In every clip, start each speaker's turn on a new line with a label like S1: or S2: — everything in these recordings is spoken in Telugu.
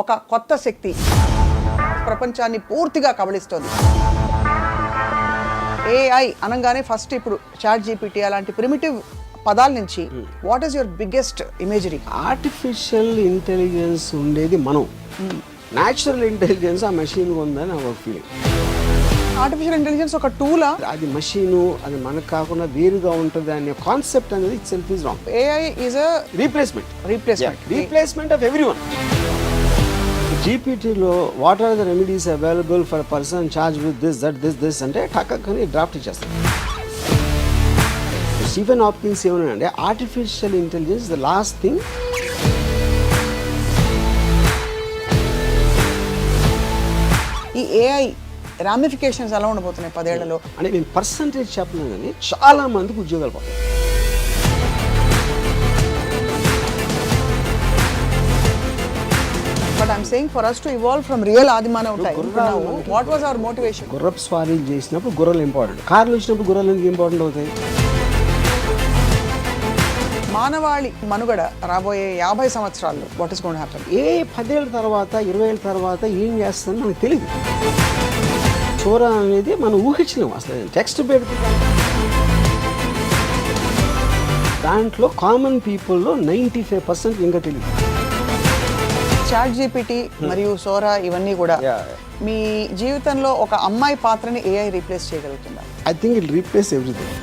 S1: ఒక కొత్త శక్తి ప్రపంచాన్ని పూర్తిగా కబళిస్తోంది. ఏఐ అనగానే ఫస్ట్ ఇప్పుడు చాట్ జీపీటీ అలాంటి ప్రిమిటివ్ పదాల నుంచి what is your biggest imagery?
S2: Artificial intelligence ఉండేది మనం, న్యాచురల్ ఇంటెలిజెన్స్ ఆ మెషిన్ ఉందని నా ఒక ఫీలింగ్.
S1: ఆర్టిఫిషియల్ ఇంటెలిజెన్స్ ఒక టూలా?
S2: అది మెషిను, అది మనకు కాకుండా వేరుగా ఉంటుంది అనే కాన్సెప్ట్ అనేది itself is wrong.
S1: AI is a
S2: replacement of everyone. జీపీటీలో what are the remedies available for person charge with this అంటే టక్కని డ్రాఫ్ట్ ఇచ్చేస్తాం. స్టీఫెన్ హాప్కిన్స్ ఏమన్నాడంటే artificial intelligence the last thing.
S1: ఈ ఏఐ రామిఫికేషన్స్ ఎలా ఉండబోతున్నాయి 10 ఏళ్లలో?
S2: అంటే నేను పర్సంటేజ్ చెప్పలేను కానీ చాలా మందికి ఉద్యోగాలు పోతాయి.
S1: But I'm saying for us to evolve from real ఆదిమానవ time to now, what was our motivation?
S2: గుర్రపు స్వారీలు చేసినప్పుడు గుర్రలు ఇంపార్టెంట్, కార్లు వచ్చినప్పుడు గుర్రలు ఎందుకు ఇంపార్టెంట్ అవుతాయి?
S1: మానవాళి మనుగడ రాబోయే 50 సంవత్సరాల్లో what is going to happen?
S2: 10 ఏళ్ళ తర్వాత 20 ఏళ్ళ తర్వాత ఏం చేస్తుందని మనకు తెలియదు. చోరా అనేది మనం ఊహించలేము. అసలు టెక్స్ట్ పెడితే దాంట్లో కామన్ పీపుల్లో 95% ఇంకా తెలియదు.
S1: చాట్ జీపీటీ మరియు సోరా ఇవన్నీ కూడా మీ జీవితంలో ఒక అమ్మాయి పాత్రని ఏఐ రీప్లేస్ చేయగలుగుతుందా?
S2: I think it replace everything.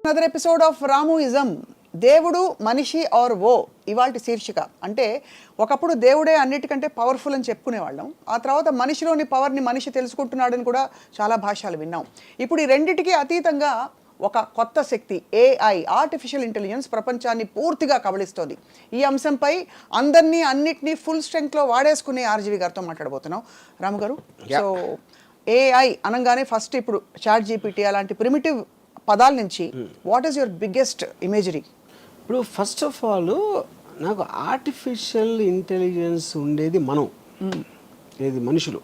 S1: Another episode of రాముయిజం. దేవుడు మనిషి ఆర్ ఓ ఇవాల్టి శీర్షిక. అంటే ఒకప్పుడు దేవుడే అన్నిటికంటే పవర్ఫుల్ అని చెప్పుకునేవాళ్ళం. ఆ తర్వాత మనిషిలోని పవర్ని మనిషి తెలుసుకుంటున్నాడని కూడా చాలా భాషలు విన్నాం. ఇప్పుడు ఈ రెండిటికి అతీతంగా ఒక కొత్త శక్తి ఏఐ, ఆర్టిఫిషియల్ ఇంటెలిజెన్స్ ప్రపంచాన్ని పూర్తిగా కబళిస్తోంది. ఈ అంశంపై అందరినీ అన్నిటినీ ఫుల్ స్ట్రెంగ్త్లో వాడేసుకునే ఆర్జీవి గారితో మాట్లాడబోతున్నాం. రాము గారు, సో ఏఐ అనగానే ఫస్ట్ ఇప్పుడు చాట్ జీపీటీ అలాంటి ప్రిమిటివ్ పదాల నుంచి what is your biggest imagery?
S2: ఇప్పుడు ఫస్ట్ ఆఫ్ ఆల్ నాకు ఆర్టిఫిషియల్ ఇంటెలిజెన్స్ ఉండేది మనం, ఏది మనుషులు,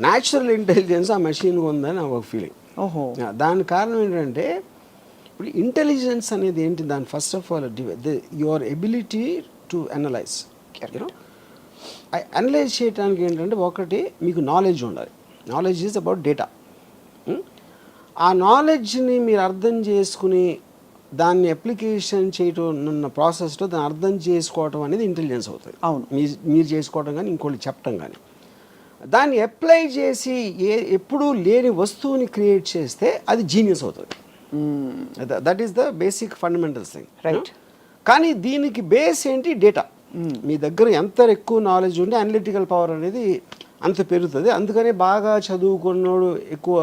S2: న్యాచురల్ ఇంటెలిజెన్స్ ఆ మెషిన్ ఉందని నాకు ఒక ఫీలింగ్.
S1: ఓహో,
S2: దాని కారణం ఏంటంటే ఇప్పుడు ఇంటెలిజెన్స్ అనేది ఏంటి? దాని first of all your ability to analyse. Analyse చేయడానికి ఏంటంటే ఒకటి మీకు నాలెడ్జ్ ఉండాలి. Knowledge is about data. ఆ నాలెడ్జ్ని మీరు అర్థం చేసుకుని దాన్ని అప్లికేషన్ చేయటం ఉన్న ప్రాసెస్లో దాన్ని అర్థం చేసుకోవటం అనేది ఇంటెలిజెన్స్ అవుతుంది.
S1: అవును,
S2: మీరు చేసుకోవటం కానీ ఇంకోటి చెప్పటం కానీ. దాన్ని అప్లై చేసి ఎప్పుడూ లేని వస్తువుని క్రియేట్ చేస్తే అది జీనియస్ అవుతుంది. That is the basic fundamentals thing, right? కానీ దీనికి బేస్ ఏంటి? డేటా. మీ దగ్గర ఎంత ఎక్కువ నాలెడ్జ్ ఉంటే అనలిటికల్ పవర్ అనేది అంత పెరుగుతుంది. అందుకనే బాగా చదువుకున్నోడు ఎక్కువ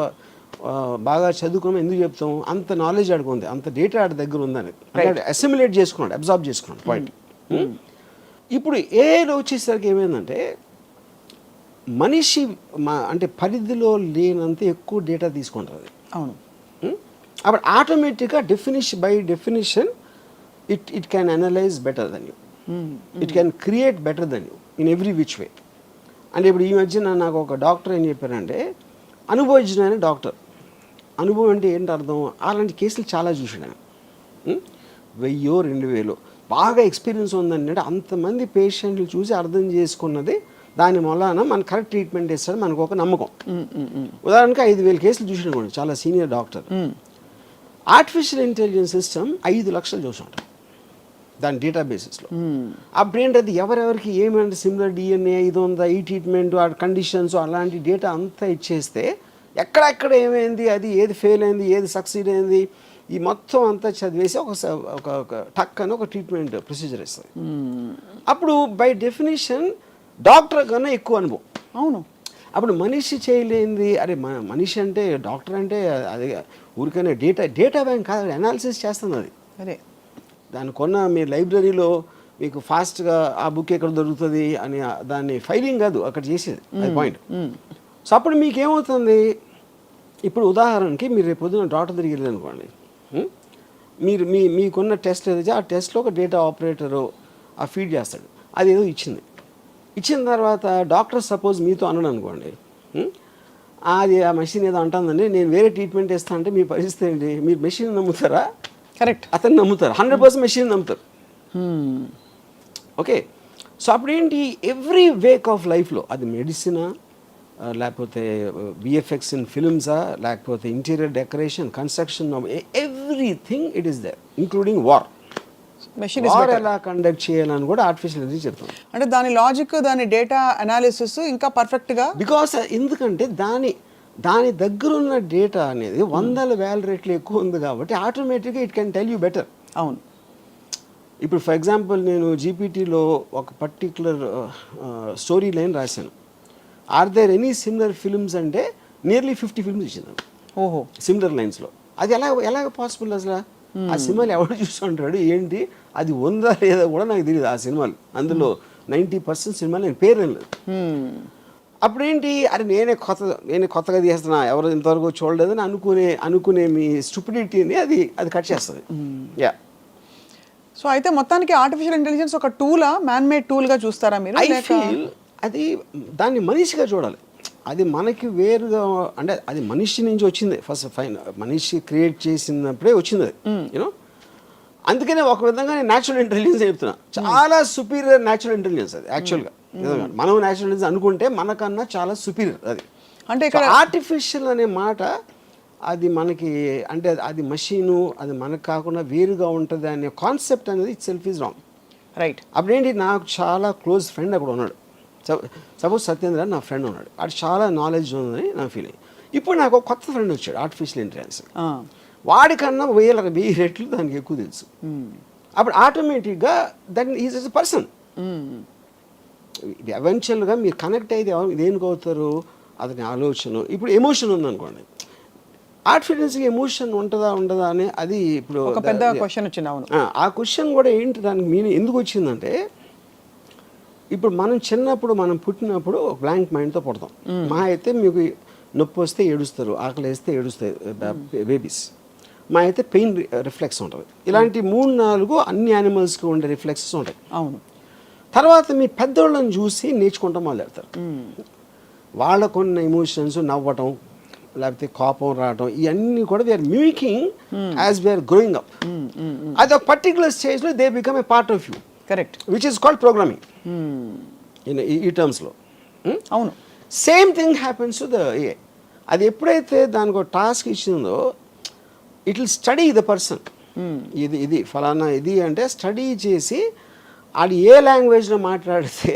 S2: బాగా చదువుకున్నాం ఎందుకు చెప్తాం? అంత నాలెడ్జ్ ఆడుకుంది, అంత డేటా ఆడి దగ్గర ఉందని అసిమిలేట్ చేసుకున్నాడు, అబ్జార్బ్ చేసుకున్నాడు. పాయింట్. ఇప్పుడు ఏఐలో వచ్చేసరికి ఏమైందంటే మనిషి అంటే పరిధిలో లేనంత ఎక్కువ డేటా తీసుకుంటుంది.
S1: అవును.
S2: అప్పుడు ఆటోమేటిక్గా by definition it can analyse better than you, it can create better than you in every which way. అంటే ఇప్పుడు ఈ మధ్యన నాకు ఒక డాక్టర్ ఏం చెప్పారంటే, అనుభవజ్ఞుడైన డాక్టర్. అనుభవం అంటే ఏంటి అర్థం? అలాంటి కేసులు చాలా చూసాడు ఆయన. 1000-2000 బాగా ఎక్స్పీరియన్స్ ఉందండి. అంటే అంతమంది పేషెంట్లు చూసి అర్థం చేసుకున్నది దాని వలన మన కరెక్ట్ ట్రీట్మెంట్ ఇస్తాడు మనకు ఒక నమ్మకం. ఉదాహరణకి 5000 కేసులు చూసినాడు చాలా senior doctor. Artificial intelligence system 5 లక్షలు చూసుంటారు దాని డేటాబేసెస్లో. అప్పుడు ఏంటది ఎవరెవరికి ఏమంటే సిమిలర్ డిఎన్ఏ ఇది ఉందా, ఈ ట్రీట్మెంట్, ఆ కండిషన్స్, అలాంటి డేటా అంతా ఇచ్చేస్తే ఎక్కడెక్కడ ఏమైంది, అది ఏది ఫెయిల్ అయింది, ఏది సక్సీడ్ అయింది, ఈ మొత్తం అంతా చదివేసి ఒక టక్ అని ఒక ట్రీట్మెంట్ ప్రొసీజర్ ఇస్తుంది. అప్పుడు బై డెఫినేషన్ డాక్టర్ కన్నా ఎక్కువ అనుభవం.
S1: అవును.
S2: అప్పుడు మనిషి చేయలేంది. అరే మనిషి అంటే డాక్టర్ అంటే అది ఊరికైనా డేటా బ్యాంక్ కాదు, అనాలిసిస్ చేస్తుంది అది.
S1: అదే
S2: దాని మీ లైబ్రరీలో మీకు ఫాస్ట్గా ఆ బుక్ ఎక్కడ దొరుకుతుంది అని దాన్ని ఫైలింగ్ కాదు అక్కడ చేసేది, అది పాయింట్. సో అప్పుడు మీకేమవుతుంది? ఇప్పుడు ఉదాహరణకి మీరు రేపు పొద్దున డాక్టర్ దగ్గరికి వెళ్ళారు అనుకోండి, మీరు మీకున్న టెస్ట్ ఏదైతే ఆ టెస్ట్లో ఒక డేటా ఆపరేటరు ఆ ఫీడ్ చేస్తాడు, అది ఏదో ఇచ్చిన తర్వాత డాక్టర్ సపోజ్ మీతో అనడు అనుకోండి, అది ఆ మెషిన్ ఏదో అంటుందండి నేను వేరే ట్రీట్మెంట్ ఇస్తాను అంటే మీ పరిస్థితి ఏంటి? మీరు మెషిన్ నమ్ముతారా
S1: కరెక్ట్.
S2: అతను నమ్ముతారు, 100% మెషిన్ నమ్ముతారు. ఓకే, సో అప్పుడేంటి ఎవ్రీ వేక్ ఆఫ్ లైఫ్లో అది మెడిసినా, లేకపోతే విఎఫ్ఎక్స్ ఇన్ ఫిల్మ్సా, లేకపోతే interior decoration, construction, everything it is there, including war.
S1: Machine
S2: war ఎలా కండక్ట్ చేయాలని కూడా ఆర్టిఫిషియల్ ఇంటెలిజెన్స్ చెప్తాం.
S1: అంటే దాని లాజిక్, దాని డేటా అనాలిసిస్ ఇంకా పర్ఫెక్ట్గా,
S2: బికాస్ ఎందుకంటే దాని దగ్గర ఉన్న డేటా అనేది 100,000 రెట్లు ఎక్కువ ఉంది కాబట్టి ఆటోమేటిక్గా it can tell you better.
S1: అవును.
S2: ఇప్పుడు ఫర్ ఎగ్జాంపుల్ నేను జీపీటీలో ఒక పర్టిక్యులర్ స్టోరీ లైన్ రాశాను. Are there any similar films అంటే నియర్లీ 50 ఫిల్మ్స్ ఇచ్చింది
S1: ఓహో
S2: సిమిలర్ లైన్స్లో. అది ఎలాగ పాసిబుల్ అసలు? ఆ సినిమాలు ఎవరు చూస్తుంటాడు ఏంటి, అది ఉందా లేదా కూడా నాకు తెలియదు. ఆ సినిమాలు అందులో 90% సినిమాలు నేను పేరు లేదు. అప్పుడేంటి, అరే నేనే కొత్తగా తీస్తున్నా, ఎవరు ఇంతవరకు చూడలేదని అనుకునే మీ స్టూపిడిటీని అది కట్ చేస్తుంది. యా.
S1: సో అయితే మొత్తానికి ఆర్టిఫిషియల్ ఇంటెలిజెన్స్ ఒక టూలా, మ్యాన్ మేడ్ టూల్గా చూస్తారా మీరు?
S2: ఐ ఫీల్ అది దాన్ని మనిషిగా చూడాలి. అది మనకి వేరుగా, అంటే అది మనిషి నుంచి వచ్చింది ఫస్ట్ ఫైన్, మనిషి క్రియేట్ చేసినప్పుడే వచ్చింది అది, యూనో. అందుకనే ఒక విధంగా నేను న్యాచురల్ ఇంటెలిజెన్స్ చెప్తున్నా, చాలా సుపీరియర్ న్యాచురల్ ఇంటెలిజెన్స్ అది యాక్చువల్గా. మనం న్యాచురల్ ఇంటెలిజెన్స్ అనుకుంటే మనకన్నా చాలా సుపీరియర్ అది.
S1: అంటే ఇక్కడ
S2: ఆర్టిఫిషియల్ అనే మాట అది మనకి, అంటే అది మషీను, అది మనకు కాకుండా వేరుగా ఉంటుంది అనే కాన్సెప్ట్ అనేది itself is wrong.
S1: Right.
S2: అప్పుడేంటి, నాకు చాలా క్లోజ్ ఫ్రెండ్ అక్కడ ఉన్నాడు. సపోజ్ సత్యేంద్ర నా ఫ్రెండ్ ఉన్నాడు, అది చాలా నాలెడ్జ్ ఉందని నా ఫీలింగ్. ఇప్పుడు నాకు ఒక కొత్త ఫ్రెండ్ వచ్చాడు ఆర్టిఫిషియల్ ఇంటెలిజెన్స్, వాడికన్నా 1000 రెట్లు దానికి ఎక్కువ తెలుసు. అప్పుడు ఆటోమేటిక్గా దట్ ఈజ్ ఎ పర్సన్. ఎవెన్చువల్గా మీరు కనెక్ట్ అయితే దేనికి అవుతారు, అతని ఆలోచన. ఇప్పుడు ఎమోషన్ ఉందనుకోండి, ఆర్టిఫిషియల్స్కి ఎమోషన్ ఉంటుందా ఉండదా అని అది ఇప్పుడు
S1: ఒక పెద్ద క్వశ్చన్ వచ్చింది. అవును.
S2: ఆ క్వశ్చన్ కూడా ఏంటి, దానికి మీనింగ్ ఎందుకు వచ్చిందంటే, ఇప్పుడు మనం పుట్టినప్పుడు ఒక బ్లాంక్ మైండ్తో పుడతాం. మా అయితే మీకు నొప్పి వస్తే ఏడుస్తారు, ఆకలి వేస్తే ఏడుస్తాయి బేబీస్. మా అయితే పెయిన్ రిఫ్లెక్స్ ఉంటుంది. ఇలాంటి 3-4 అన్ని యానిమల్స్కి ఉండే రిఫ్లెక్సెస్ ఉంటాయి.
S1: అవును.
S2: తర్వాత మీ పెద్దోళ్ళని చూసి నేర్చుకుంటాం మొదలెడతారు. వాళ్ళకున్న ఎమోషన్స్, నవ్వటం, లేకపోతే కోపం రావటం, ఇవన్నీ కూడా we are mimicking as we are growing up. అది ఒక పర్టికులర్ స్టేజ్లో they become a part of you.
S1: Correct.
S2: Which is called programming ఈ టర్మ్స్లో.
S1: అవును.
S2: Same thing happens to the AI. అది ఎప్పుడైతే దానికి ఒక టాస్క్ ఇచ్చిందో, it will study the person. ఇది ఫలానా ఇది అంటే స్టడీ చేసి అది ఏ లాంగ్వేజ్లో మాట్లాడితే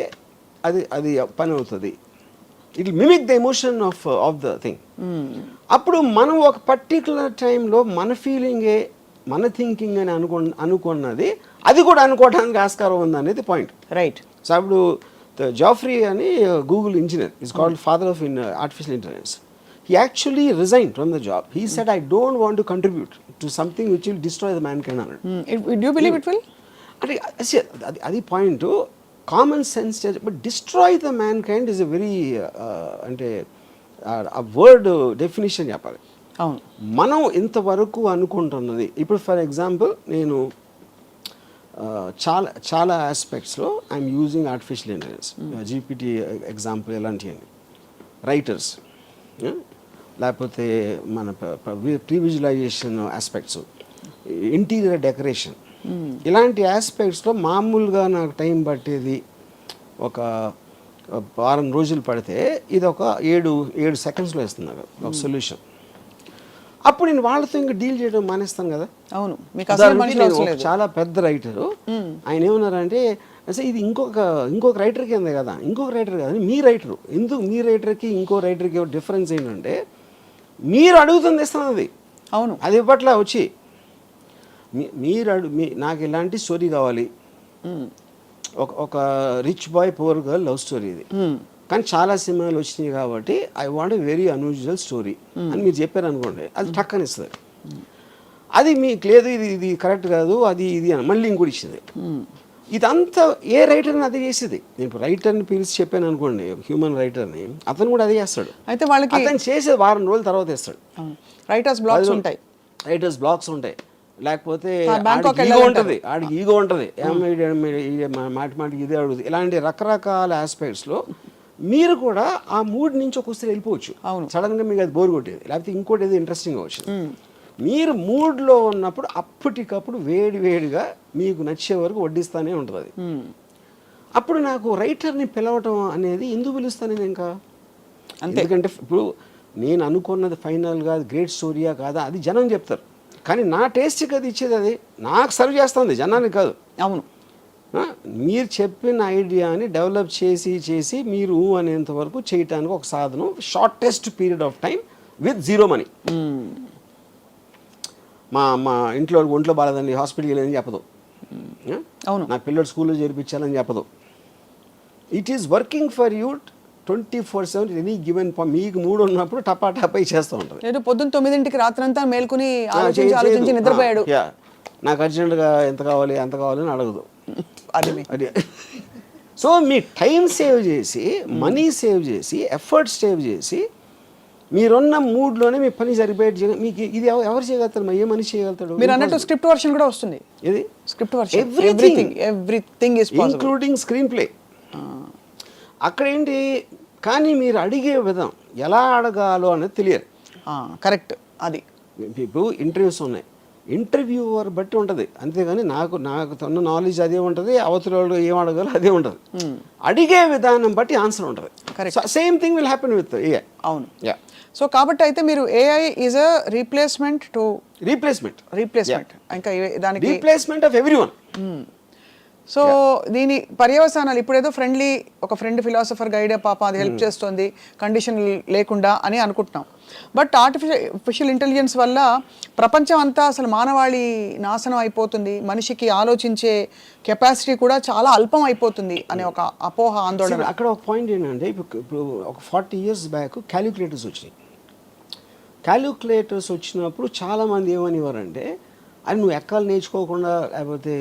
S2: అది పని అవుతుంది. It will mimic the emotion of the thing. అప్పుడు మనం ఒక పర్టికులర్ టైంలో మన ఫీలింగే మన థింకింగ్ అని అనుకున్నది అది కూడా అనుకోవడానికి ఆస్కారం ఉంది అనేది పాయింట్.
S1: రైట్.
S2: సో అప్పుడు జాఫ్రీ అని Google engineer is called father of artificial intelligence. He actually resigned from the job. He said, I don't want to contribute to something which will destroy the mankind.
S1: Do you believe it will?
S2: అది point. Common sense, but destroy the man kind is a very, అంటే ఆ వర్డ్ డెఫినేషన్ చెప్పాలి.
S1: అవును.
S2: మనం ఇంతవరకు అనుకుంటున్నది, ఇప్పుడు ఫర్ ఎగ్జాంపుల్ నేను చాలా ఆస్పెక్ట్స్లో I'm using artificial intelligence. GPT example ఎలాంటివన్నీ, రైటర్స్, లేకపోతే మన pre visualization aspects, interior decoration, ఇలాంటి ఆస్పెక్ట్స్లో మామూలుగా నాకు టైం పట్టేది ఒక వారం రోజులు పడితే ఇది ఒక 7 సెకండ్స్లో ఇస్తుంది నాకు ఒక సొల్యూషన్. అప్పుడు నేను వాళ్ళతో ఇంకా డీల్ చేయడం మానేస్తాను కదా.
S1: అవును. మీకు
S2: చాలా పెద్ద రైటరు, ఆయన ఏమన్నారంటే, అసలు ఇది ఇంకొక రైటర్ కింద కదా, ఇంకొక రైటర్ కదా, మీ రైటరు. ఎందుకు మీ రైటర్కి ఇంకో రైటర్కి డిఫరెన్స్ ఏంటంటే, మీరు అడుగుతుంది ఇస్తున్నది.
S1: అవును.
S2: అది ఇప్పట్లో వచ్చి నాకు ఇలాంటి స్టోరీ కావాలి, ఒక rich boy poor girl love story ఇది, కానీ చాలా సినిమాలు వచ్చినాయి కాబట్టి I want a very unusual story అని మీరు చెప్పారు అనుకోండి, అది టక్కని ఇస్తుంది. అది మీకు లేదు, ఇది కరెక్ట్ కాదు, అది ఇది అని మళ్ళీ ఇంకోటి ఇచ్చింది. ఇదంతా ఏ రైటర్ని అదే చేసేది. నేను ఇప్పుడు రైటర్ని పిలిచి చెప్పాను అనుకోండి, హ్యూమన్ రైటర్ని, అతను కూడా అదే చేస్తాడు.
S1: అయితే వాళ్ళకి
S2: అతను చేసేది వారం రోజుల తర్వాత ఇస్తాడు.
S1: రైటర్స్ బ్లాక్స్ ఉంటాయి, లేకపోతే ఈగో ఉంటుంది, ఆడికి ఈగో ఉంటుంది, మాటికి ఇదే అడుగుతుంది. ఇలాంటి రకరకాల ఆస్పెక్ట్స్లో మీరు కూడా ఆ మూడ్ నుంచి ఒకసారి వెళ్ళిపోవచ్చు. సడన్గా మీకు అది బోర్ కొట్టేది, లేకపోతే ఇంకోటి ఏదో ఇంట్రెస్టింగ్ అవచ్చు.
S2: మీరు మూడ్లో ఉన్నప్పుడు అప్పటికప్పుడు వేడిగా మీకు నచ్చే వరకు వడ్డిస్తానే ఉంటుంది అది. అప్పుడు నాకు రైటర్ని పిలవటం అనేది ఎందుకు పిలుస్తాను నేను ఇంకా? ఎందుకంటే ఇప్పుడు నేను అనుకున్నది ఫైనల్గా గ్రేట్ స్టోరీయా కాదా అది జనం చెప్తారు, కానీ నా టేస్ట్కి అది ఇచ్చేది అది నాకు సర్వ్ చేస్తుంది, జనానికి కాదు.
S1: అవును.
S2: మీరు చెప్పిన ఐడియాని డెవలప్ చేసి మీరు అనేంత వరకు చేయటానికి ఒక సాధనం, shortest period of time with zero money. మా ఇంట్లో ఒంట్లో బాగాలేదండి హాస్పిటల్కి వెళ్ళని చెప్పదు,
S1: అవును,
S2: నా పిల్లలు స్కూల్లో చేర్పించాలని చెప్పదు. It is working for you 24/7 any given. మీకు మూడు ఉన్నప్పుడు టపా చేస్తూ ఉంటుంది.
S1: లేదు పొద్దున్న 9కి రాత్రంతా మేల్కొని ఆలోచించి నిద్రపోయాడు.
S2: నాకు అర్జెంటుగా ఎంత కావాలి అంత కావాలి అని అడగదు.
S1: అది
S2: సో మీ టైం సేవ్ చేసి, మనీ సేవ్ చేసి, ఎఫర్ట్ సేవ్ చేసి, మీరున్న మూడ్లోనే మీ పని సరిపోయేది. మీకు ఇది ఎవరు చేయగలుగుతారు? ఏ మనిషి చేయగలుగుతాడు?
S1: మీరు అన్నట్టు స్క్రిప్ట్ వర్షన్ కూడా వస్తుంది.
S2: ఇది
S1: script version, everything is possible,
S2: including screen play. అక్కడ ఏంటి, కానీ మీరు అడిగే విధం ఎలా అడగాలో అనేది తెలియదు.
S1: కరెక్ట్. అది
S2: ఇప్పుడు ఇంటర్వ్యూస్ ఉన్నాయి, ఇంటర్వ్యూవర్ బట్టి ఉంటుంది, అంతేగాని నాకు తన నాలెడ్జ్ అదే ఉంటుంది, అవతల వాళ్ళు ఏం అడగాలో అదే ఉంటుంది. అడిగే విధానం బట్టి ఆన్సర్ ఉంటుంది. Same thing will happen with AI.
S1: అవును. సో కాబట్టి అయితే మీరు ఏఐ ఈజ్ అ రీప్లేస్మెంట్ ఇంకా దానికి
S2: రీప్లేస్మెంట్ ఆఫ్ ఎవ్రీవన్.
S1: సో దీని పర్యవసానాలు ఇప్పుడేదో ఒక ఫ్రెండ్ ఫిలాసఫర్ గైడ్ పాప అది హెల్ప్ చేస్తుంది కండిషన్ లేకుండా అని అనుకుంటున్నాం. బట్ ఆర్టిఫిషియల్ ఇంటెలిజెన్స్ వల్ల ప్రపంచం అంతా అసలు మానవాళి నాశనం అయిపోతుంది, మనిషికి ఆలోచించే కెపాసిటీ కూడా చాలా అల్పం అయిపోతుంది అనే ఒక అపోహ, ఆందోళన.
S2: అక్కడ ఒక పాయింట్ ఏంటంటే, ఇప్పుడు ఒక 40 years బ్యాక్ క్యాలిక్యులేటర్స్ వచ్చినాయి. క్యాలిక్యులేటర్స్ వచ్చినప్పుడు చాలామంది ఏమనేవారంటే, అది నువ్వు ఎక్కాలు నేర్చుకోకుండా, లేకపోతే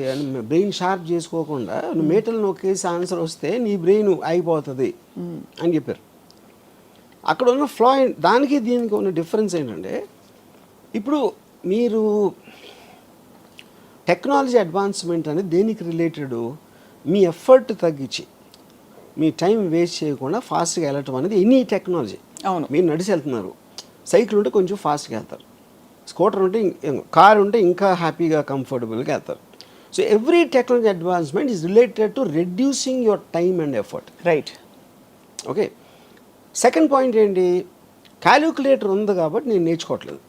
S2: బ్రెయిన్ షార్ప్ చేసుకోకుండా నువ్వు మేటలు నొక్కేసి ఆన్సర్ వస్తే నీ బ్రెయిన్ అయిపోతుంది అని చెప్పారు. అక్కడ ఉన్న ఫ్లా, దానికి దీనికి ఉన్న డిఫరెన్స్ ఏంటంటే, ఇప్పుడు మీరు టెక్నాలజీ అడ్వాన్స్మెంట్ అనేది దేనికి రిలేటెడ్, మీ ఎఫర్ట్ తగ్గించి మీ టైం వేస్ట్ చేయకుండా ఫాస్ట్గా వెళ్ళటం అనేది ఎనీ టెక్నాలజీ.
S1: అవును.
S2: మీరు నడిచి వెళ్తున్నారు, సైకిల్ ఉంటే కొంచెం ఫాస్ట్గా వెళ్తారు, స్కూటర్ ఉంటే, కార్ ఉంటే ఇంకా హ్యాపీగా కంఫర్టబుల్గా వెళ్తారు. So every technology advancement is related to reducing your time and effort.
S1: Right.
S2: Okay. Second point ఏంటి, క్యాలిక్యులేటర్ ఉంది కాబట్టి నేను నేర్చుకోవట్లేదు.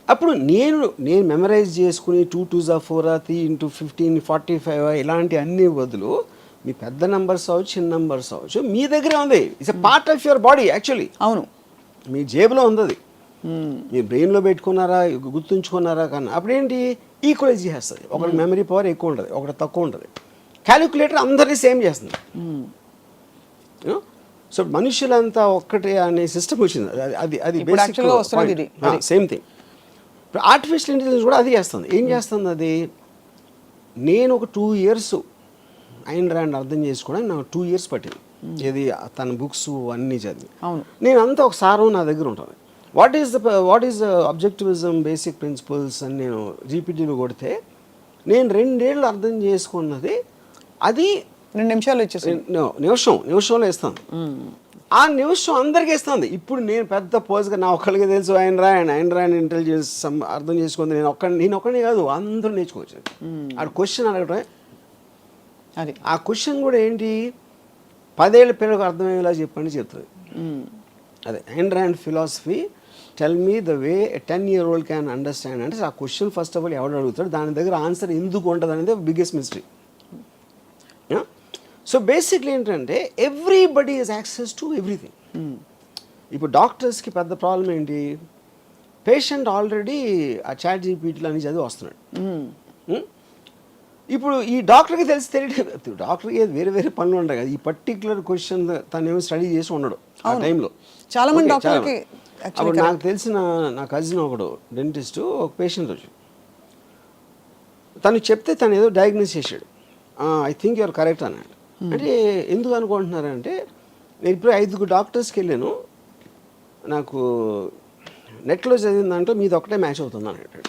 S2: అప్పుడు నేను మెమరైజ్ చేసుకుని 2 2s 4 3 × 15 45 ఇలాంటి అన్ని బదులు మీ పెద్ద నెంబర్స్ అవ్వచ్చు, చిన్న నెంబర్స్ అవ్వచ్చు, మీ దగ్గరే ఉంది. It's a part of your body actually.
S1: అవును,
S2: మీ జేబులో ఉంది అది. మీరు బ్రెయిన్లో పెట్టుకున్నారా, గుర్తుంచుకున్నారా కన్నా అప్పుడేంటి ఈక్వలైజ్ చేస్తుంది. ఒకటి మెమరీ పవర్ ఎక్కువ ఉంటుంది, ఒకటి తక్కువ ఉంటుంది. క్యాలిక్యులేటర్ అందరినీ సేమ్ చేస్తుంది. సో మనుషులంతా ఒక్కటే అనే సిస్టమ్ వచ్చింది. అది సేమ్ థింగ్. ఇప్పుడు ఆర్టిఫిషియల్ ఇంటెలిజెన్స్ కూడా అది చేస్తుంది. ఏం చేస్తుంది అది, నేను ఒక 2 years ఐన్ ర్యాండ్ అర్థం చేసుకోవడానికి నాకు 2 years పట్టింది. ఇది తన బుక్స్ అన్నీ చదివి. నేను అంతా ఒక సారం నా దగ్గర ఉంటుంది. What is the objectivism, basic principles అని నేను జీపీటీలో కొడితే నేను 2 ఏళ్ళు అర్థం చేసుకున్నది అది
S1: 2 నిమిషాలు ఇచ్చేసి
S2: నిమిషంలో ఇస్తాను. ఆ నిమిషం అందరికీ ఇస్తుంది. ఇప్పుడు నేను పెద్ద పోజ్గా నా ఒక్కరికి తెలుసు ఐన్ ర్యాండ్ ఇంటెలిజెన్స్ అర్థం చేసుకుంది, నేను ఒక్కడే కాదు అందరూ నేర్చుకోవచ్చు. ఆ క్వశ్చన్ అడగటమే
S1: అది. ఆ
S2: క్వశ్చన్ కూడా ఏంటి, 10 ఏళ్ళ పిల్లలకు అర్థమయ్యేలా చెప్పండి చెప్తుంది. అదే Ayn Rand philosophy, tell me the way a 10-year-old can understand. అంటే ఆ క్వశ్చన్ ఫస్ట్ ఆఫ్ ఆల్ ఎవడు అడుగుతాడు, దాని దగ్గర ఆన్సర్ ఎందుకు ఉంటుంది అనేది బిగ్గెస్ట్ మిస్టరీ. సో బేసిక్లీ ఏంటంటే everybody is access to everything. ఇప్పుడు డాక్టర్స్కి పెద్ద ప్రాబ్లం ఏంటి, పేషెంట్ ఆల్రెడీ ఆ చాట్ జీపీటీలో అని చదివి వస్తున్నాడు. ఇప్పుడు ఈ డాక్టర్కి తెలియదు, డాక్టర్కి వేరే పనులు ఉంటాయి కదా, ఈ పర్టికులర్ క్వశ్చన్ తను ఏమో స్టడీ చేసి ఉండడు ఆ టైంలో.
S1: చాలా మంది డాక్టర్కి.
S2: అప్పుడు నాకు తెలిసిన నా కజిన్ ఒకడు డెంటిస్ట్, ఒక పేషెంట్ వచ్చి తను చెప్తే తను ఏదో డయాగ్నోస్ చేశాడు. ఐ థింక్ యూఆర్ కరెక్ట్ అన్నాడు. అంటే ఎందుకు అనుకుంటున్నారంటే, నేను ఇప్పుడు 5 డాక్టర్స్కి వెళ్ళాను, నాకు నెట్లో చదివిన దాంట్లో మీది ఒకటే మ్యాచ్ అవుతుంది అన్నాడు.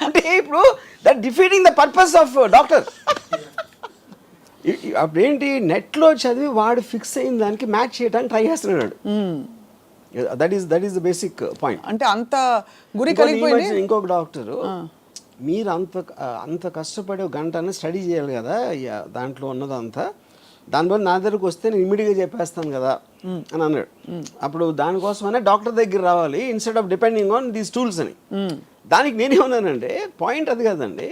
S2: అంటే ఇప్పుడు that defeating the purpose of doctor. అప్పుడేంటి, నెట్లో చదివి వాడు ఫిక్స్ అయిన దానికి మ్యాచ్ చేయడానికి ట్రై చేస్తున్నాడు. That is the basic point.
S1: అంటే అంత గురి కలిగిపోయింది.
S2: ఇంకొక డాక్టరు, మీరు అంత కష్టపడి ఒక గంట స్టడీ చేయాలి కదా దాంట్లో ఉన్నదంతా, దానివల్ల నా దగ్గరకు వస్తే నేను ఇమీడియట్గా చెప్పేస్తాను కదా అని అన్నాడు. అప్పుడు దానికోసమనే డాక్టర్ దగ్గర రావాలి instead of depending on these tools అని. దానికి నేనేమన్నానంటే పాయింట్ అది కదండి,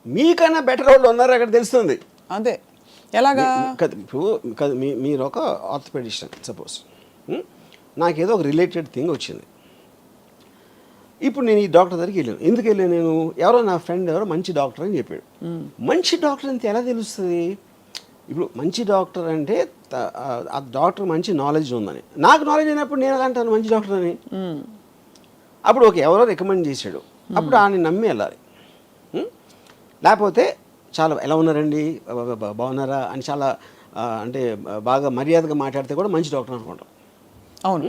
S2: మీకన్నా బెటర్ వాళ్ళు ఉన్నారు అక్కడ తెలుస్తుంది.
S1: అదే ఎలాగా
S2: ఇప్పుడు మీరు ఒక ఆర్థోపెడిషన్ సపోజ్, నాకేదో ఒక రిలేటెడ్ థింగ్ వచ్చింది. ఇప్పుడు నేను ఈ డాక్టర్ దగ్గరికి వెళ్ళాను. ఎందుకు వెళ్ళాను నేను? ఎవరో నా ఫ్రెండ్ ఎవరో మంచి డాక్టర్ అని చెప్పాడు. మంచి డాక్టర్ అంతే ఎలా తెలుస్తుంది? ఇప్పుడు మంచి డాక్టర్ అంటే ఆ డాక్టర్ మంచి నాలెడ్జ్ ఉందని. నాకు నాలెడ్జ్ అయినప్పుడు నేను ఎలా అంటాను మంచి డాక్టర్ అని? అప్పుడు ఎవరో రికమెండ్ చేశాడు, అప్పుడు ఆయన నమ్మి వెళ్ళాలి. లేకపోతే చాలా ఎలా ఉన్నారండి, బాగున్నారా అని చాలా అంటే బాగా మర్యాదగా మాట్లాడితే కూడా మంచి డాక్టర్ అనుకుంటాం.
S1: అవును,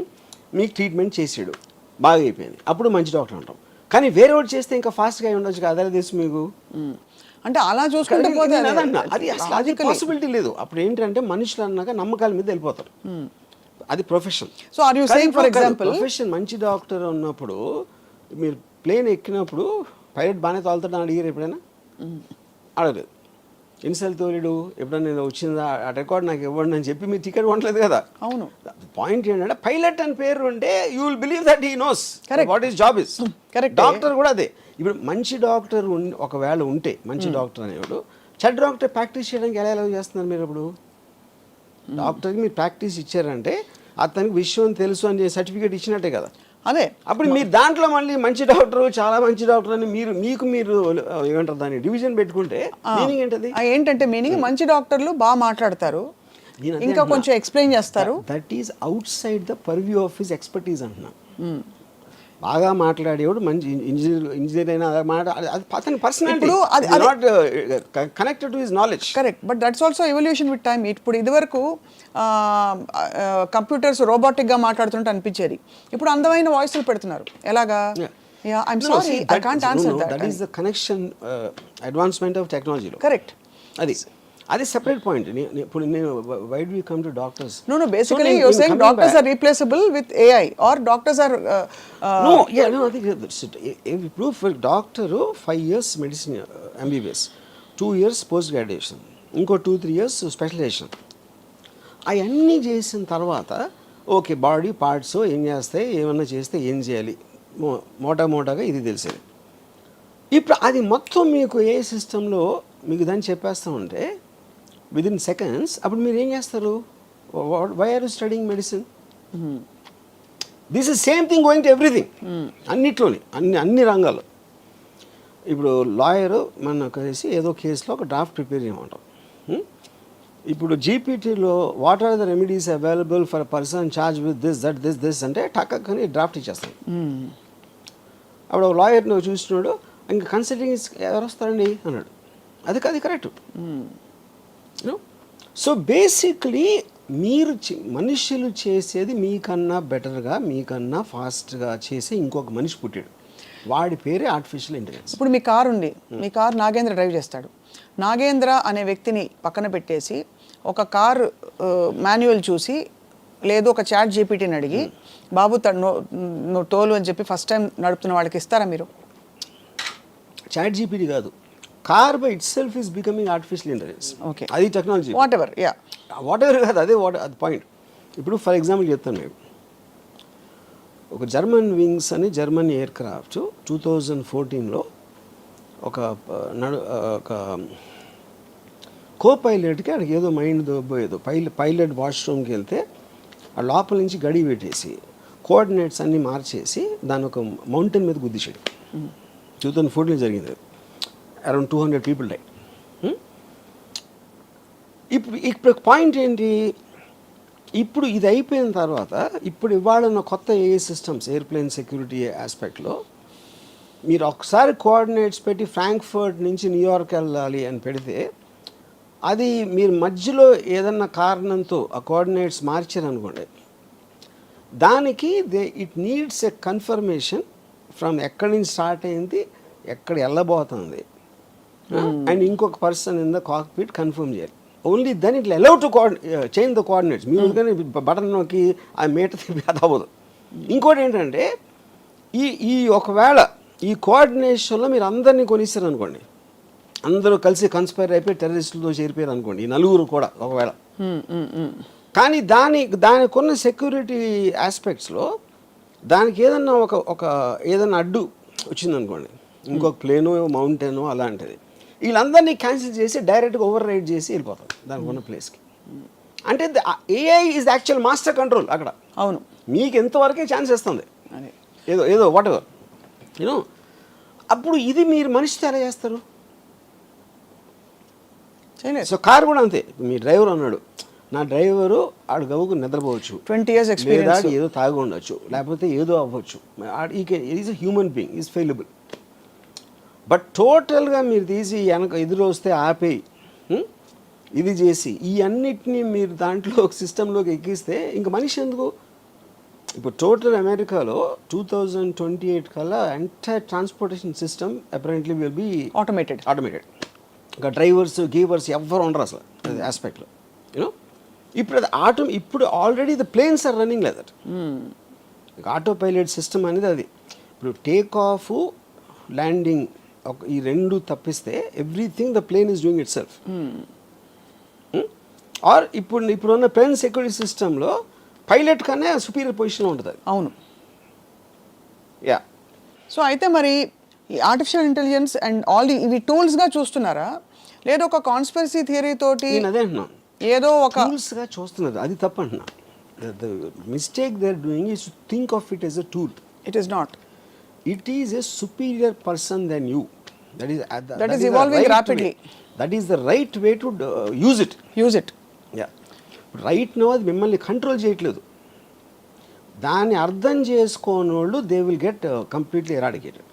S2: మీకు ట్రీట్మెంట్ చేసాడు, బాగా అయిపోయింది, అప్పుడు మంచి డాక్టర్ అంటాం. కానీ వేరే వాడు చేస్తే ఇంకా ఫాస్ట్గా ఉండొచ్చు కదా, అదే తెలుసు మీకు.
S1: అంటే అలా చూసుకుంటే పోతే
S2: అది అసలు అది పాసిబిలిటీ లేదు. అప్పుడు ఏంటంటే మనుషులు అన్నాక నమ్మకాల మీద వెళ్ళిపోతారు. అది profession.
S1: So are you saying for example
S2: profession మంచి డాక్టర్ ఉన్నప్పుడు మీరు ప్లేన్ ఎక్కినప్పుడు పైలట్ బాగానే తోలుతాడని అడిగారు ఎప్పుడైనా? అడగలేదు. ఎన్నిసార్లు తోలేడు? ఎప్పుడైనా నేను వచ్చిందా ఆ రికార్డ్ నాకు ఇవ్వండి అని చెప్పి మీరు టికెట్ కొనలేదు కదా.
S1: అవును.
S2: పాయింట్ ఏంటంటే పైలట్ అని పేరు ఉంటే you will believe that he knows what is job is.
S1: Correct.
S2: Doctor కూడా అదే. ఇప్పుడు మంచి డాక్టర్ ఒకవేళ ఉంటే, మంచి డాక్టర్ అనేవాడు చెడ్డ డాక్టర్ ప్రాక్టీస్ చేయడానికి ఎలా చేస్తున్నారు మీరు? ఇప్పుడు డాక్టర్కి మీరు ప్రాక్టీస్ ఇచ్చారంటే అతనికి విషయం తెలుసు అని సర్టిఫికేట్ ఇచ్చినట్టే కదా.
S1: అదే.
S2: అప్పుడు మీరు దాంట్లో మళ్ళీ మంచి డాక్టర్, చాలా మంచి డాక్టర్ అని మీరు ఏమంటారు దాన్ని డివిజన్ పెట్టుకుంటే మీనింగ్ ఏంటది?
S1: ఏంటంటే మీనింగ్ మంచి డాక్టర్లు బాగా మాట్లాడతారు, ఇంకా కొంచెం ఎక్స్ప్లెయిన్ చేస్తారు.
S2: That is out side the purview of his expertise అంటున్నా. బాగా మాట్లాడేవాడు మంచి ఇంజనీర్ అయినా అతని personality not connected to his knowledge.
S1: Correct, but that's also evolution with time. ఇప్పుడు ఇదివరకు కంప్యూటర్స్ రోబోటిక్గా మాట్లాడుతుంటే అనిపించేది, ఇప్పుడు అందమైన వాయిస్లు పెడుతున్నారు. ఎలాగా? I'm sorry, I can't answer that.
S2: That is the connection advancement of టెక్నాలజీలో.
S1: కరెక్ట్.
S2: అది సెపరేట్ పాయింట్. ఇప్పుడు నేను why do you come to doctors?
S1: No, basically you're saying doctors are replaceable with AI or doctors are
S2: no, I think ఇప్పుడు for doctor 5 years medicine MBBS, 2 years post graduation, ఇంకో 2-3 years స్పెషలైజేషన్. అవన్నీ చేసిన తర్వాత ఓకే బాడీ పార్ట్స్ ఏం చేస్తాయి, ఏమన్నా చేస్తే ఏం చేయాలి, మోటాగా ఇది తెలిసేది. ఇప్పుడు అది మొత్తం మీకు ఏ సిస్టంలో మీకు దాన్ని చెప్పేస్తూ ఉంటే విదిన్ సెకండ్స్, అప్పుడు మీరు ఏం చేస్తారు? Why are you studying medicine? This is same thing going to everything. అన్నిట్లోని అన్ని రంగాల్లో. ఇప్పుడు లాయరు మన కలిసి ఏదో కేసులో ఒక డ్రాఫ్ట్ ప్రిపేర్ చేయమంటాం. ఇప్పుడు జీపీటీలో what are the remedies available for person charge with this అంటే టక్కని డ్రాఫ్ట్ ఇచ్చేస్తాం. అప్పుడు ఒక లాయర్ నువ్వు చూస్తున్నాడు, ఇంకా కన్సల్టింగ్ ఎవరు వస్తారండి అన్నాడు. అది కరెక్ట్. సో బేసిక్లీ మీరు మనుషులు చేసేది మీకన్నా బెటర్గా, మీకన్నా ఫాస్ట్గా చేసే ఇంకొక మనిషి పుట్టాడు, వాడి పేరే ఆర్టిఫిషియల్ ఇంటెలిజెన్స్.
S1: ఇప్పుడు మీ కారు ఉంది, మీ కారు నాగేంద్ర డ్రైవ్ చేస్తాడు. నాగేంద్ర అనే వ్యక్తిని పక్కన పెట్టేసి ఒక కారు మాన్యువల్ చూసి లేదు ఒక చాట్ జీపీటీని అడిగి బాబు నువ్వు తోలు అని చెప్పి ఫస్ట్ టైం నడుపుతున్న వాళ్ళకి ఇస్తారా మీరు?
S2: చాట్ జీపీటీ కాదు, car by it self is becoming artificial intelligence.
S1: Okay,
S2: అది టెక్నాలజీ.
S1: వాట్ ఎవర్
S2: కాదు, అది పాయింట్. ఇప్పుడు ఫర్ ఎగ్జాంపుల్ చెప్తాను నేను, ఒక జర్మన్ వింగ్స్ అని జర్మన్ ఎయిర్ క్రాఫ్ట్ 2014లో ఒక కో పైలట్కి అక్కడికి ఏదో మైండ్ దొబ్బోయేదో పైలట్ వాష్రూమ్కి వెళ్తే ఆ లోపల నుంచి గడి పెట్టేసి కోఆర్డినేట్స్ అన్నీ మార్చేసి దాని ఒక మౌంటైన్ మీద గుద్దించాడు. 2014లో జరిగింది. Around 200 people die. ఇప్పుడు పాయింట్ ఏంటి? ఇప్పుడు ఇది అయిపోయిన తర్వాత ఇప్పుడు ఇవాళ ఉన్న కొత్త ఏఐ సిస్టమ్స్, ఎయిర్ప్లేన్ సెక్యూరిటీ ఆస్పెక్ట్లో మీరు ఒకసారి కోఆర్డినేట్స్ పెట్టి ఫ్రాంక్ఫర్ట్ నుంచి న్యూయార్క్ వెళ్ళాలి అని పెడితే, అది మీరు మధ్యలో ఏదన్నా కారణంతో ఆ కోఆర్డినేట్స్ మార్చారనుకోండి, దానికి it needs a confirmation from ఎక్కడి నుంచి స్టార్ట్ అయింది, ఎక్కడ వెళ్ళబోతుంది, అండ్ ఇంకొక person in the cockpit confirm చేయాలి. Only then it allow to change the coordinates. మీరు కానీ బటన్ నొక్కి ఆ మీటర్ తిప్పి అది అవ్వదు. ఇంకోటి ఏంటంటే ఈ ఒకవేళ ఈ కోఆర్డినేషన్లో మీరు అందరినీ కొనిస్తారు అనుకోండి, అందరూ కలిసి కన్స్పైర్ అయిపోయి టెర్రరిస్టులతో చేరిపోయారు అనుకోండి, ఈ నలుగురు కూడా ఒకవేళ. కానీ దానికి ఉన్న సెక్యూరిటీ ఆస్పెక్ట్స్లో దానికి ఏదన్నా ఒక ఏదన్నా అడ్డు వచ్చిందనుకోండి, ఇంకొక ప్లేనో మౌంటైనో అలాంటిది, వీళ్ళందరినీ క్యాన్సిల్ చేసి డైరెక్ట్గా ఓవర్ రైడ్ చేసి వెళ్ళిపోతారు దానికి ఉన్న ప్లేస్కి. అంటే AI is actual master control అక్కడ.
S1: అవును,
S2: మీకు ఎంతవరకే ఛాన్స్ ఇస్తుంది ఏదో వాట్ ఎవర్ యూనో. అప్పుడు ఇది మీరు మనిషితో ఎలా చేస్తారు? సో కార్ కూడా అంతే. మీ డ్రైవర్ అన్నాడు, నా డ్రైవరు ఆడు గవ్వుకు నిద్రపోవచ్చు,
S1: 20 years experience,
S2: ఏదో తాగి ఉండొచ్చు, లేకపోతే ఏదో అవ్వచ్చు, is a human being, is fallible. But టోటల్గా మీరు తీసి వెనక ఎదురు వస్తే ఆపేయి, ఇది చేసి ఈ అన్నిటినీ మీరు దాంట్లో ఒక సిస్టంలోకి ఎక్కిస్తే ఇంక మనిషి ఎందుకు? ఇప్పుడు టోటల్ అమెరికాలో 2028 కల్లా entire transportation system apparently will be
S1: automated.
S2: ఇంకా డ్రైవర్స్ గీవర్స్ ఎవ్వరు ఉండరు అసలు ఆస్పెక్ట్లో, యూనో. ఇప్పుడు already the planes are running like that. Auto pilot system అనేది అది. ఇప్పుడు టేక్ ఆఫ్ ల్యాండింగ్ ఈ రెండు తప్పిస్తే everything the plane is doing itself. Or ఇప్పుడున్న ప్లేన్ సెక్యూరిటీ సిస్టంలో పైలట్ కన్నా సుపీరియర్ పొజిషన్లో ఉంటుంది అది.
S1: అవును,
S2: యా.
S1: సో అయితే మరి ఈ ఆర్టిఫిషియల్ ఇంటెలిజెన్స్ అండ్ ఆల్ ఇవి టూల్స్గా చూస్తున్నారా, లేదా ఒక కాన్స్పిరసీ థియరీ తోటి?
S2: నేను అదే అంటున్నాను,
S1: ఏదో ఒక
S2: టూల్స్గా చూస్తున్నారు, అది తప్పు అంటున్నా. The mistake they are doing is to think of it as a tool.
S1: It is not.
S2: It is a superior person than you.
S1: That is evolving rapidly.
S2: That is the right way to use it. Yeah. Right now అది మిమ్మల్ని కంట్రోల్ చేయట్లేదు. దాన్ని అర్థం చేసుకోనోళ్ళు they will get completely eradicated.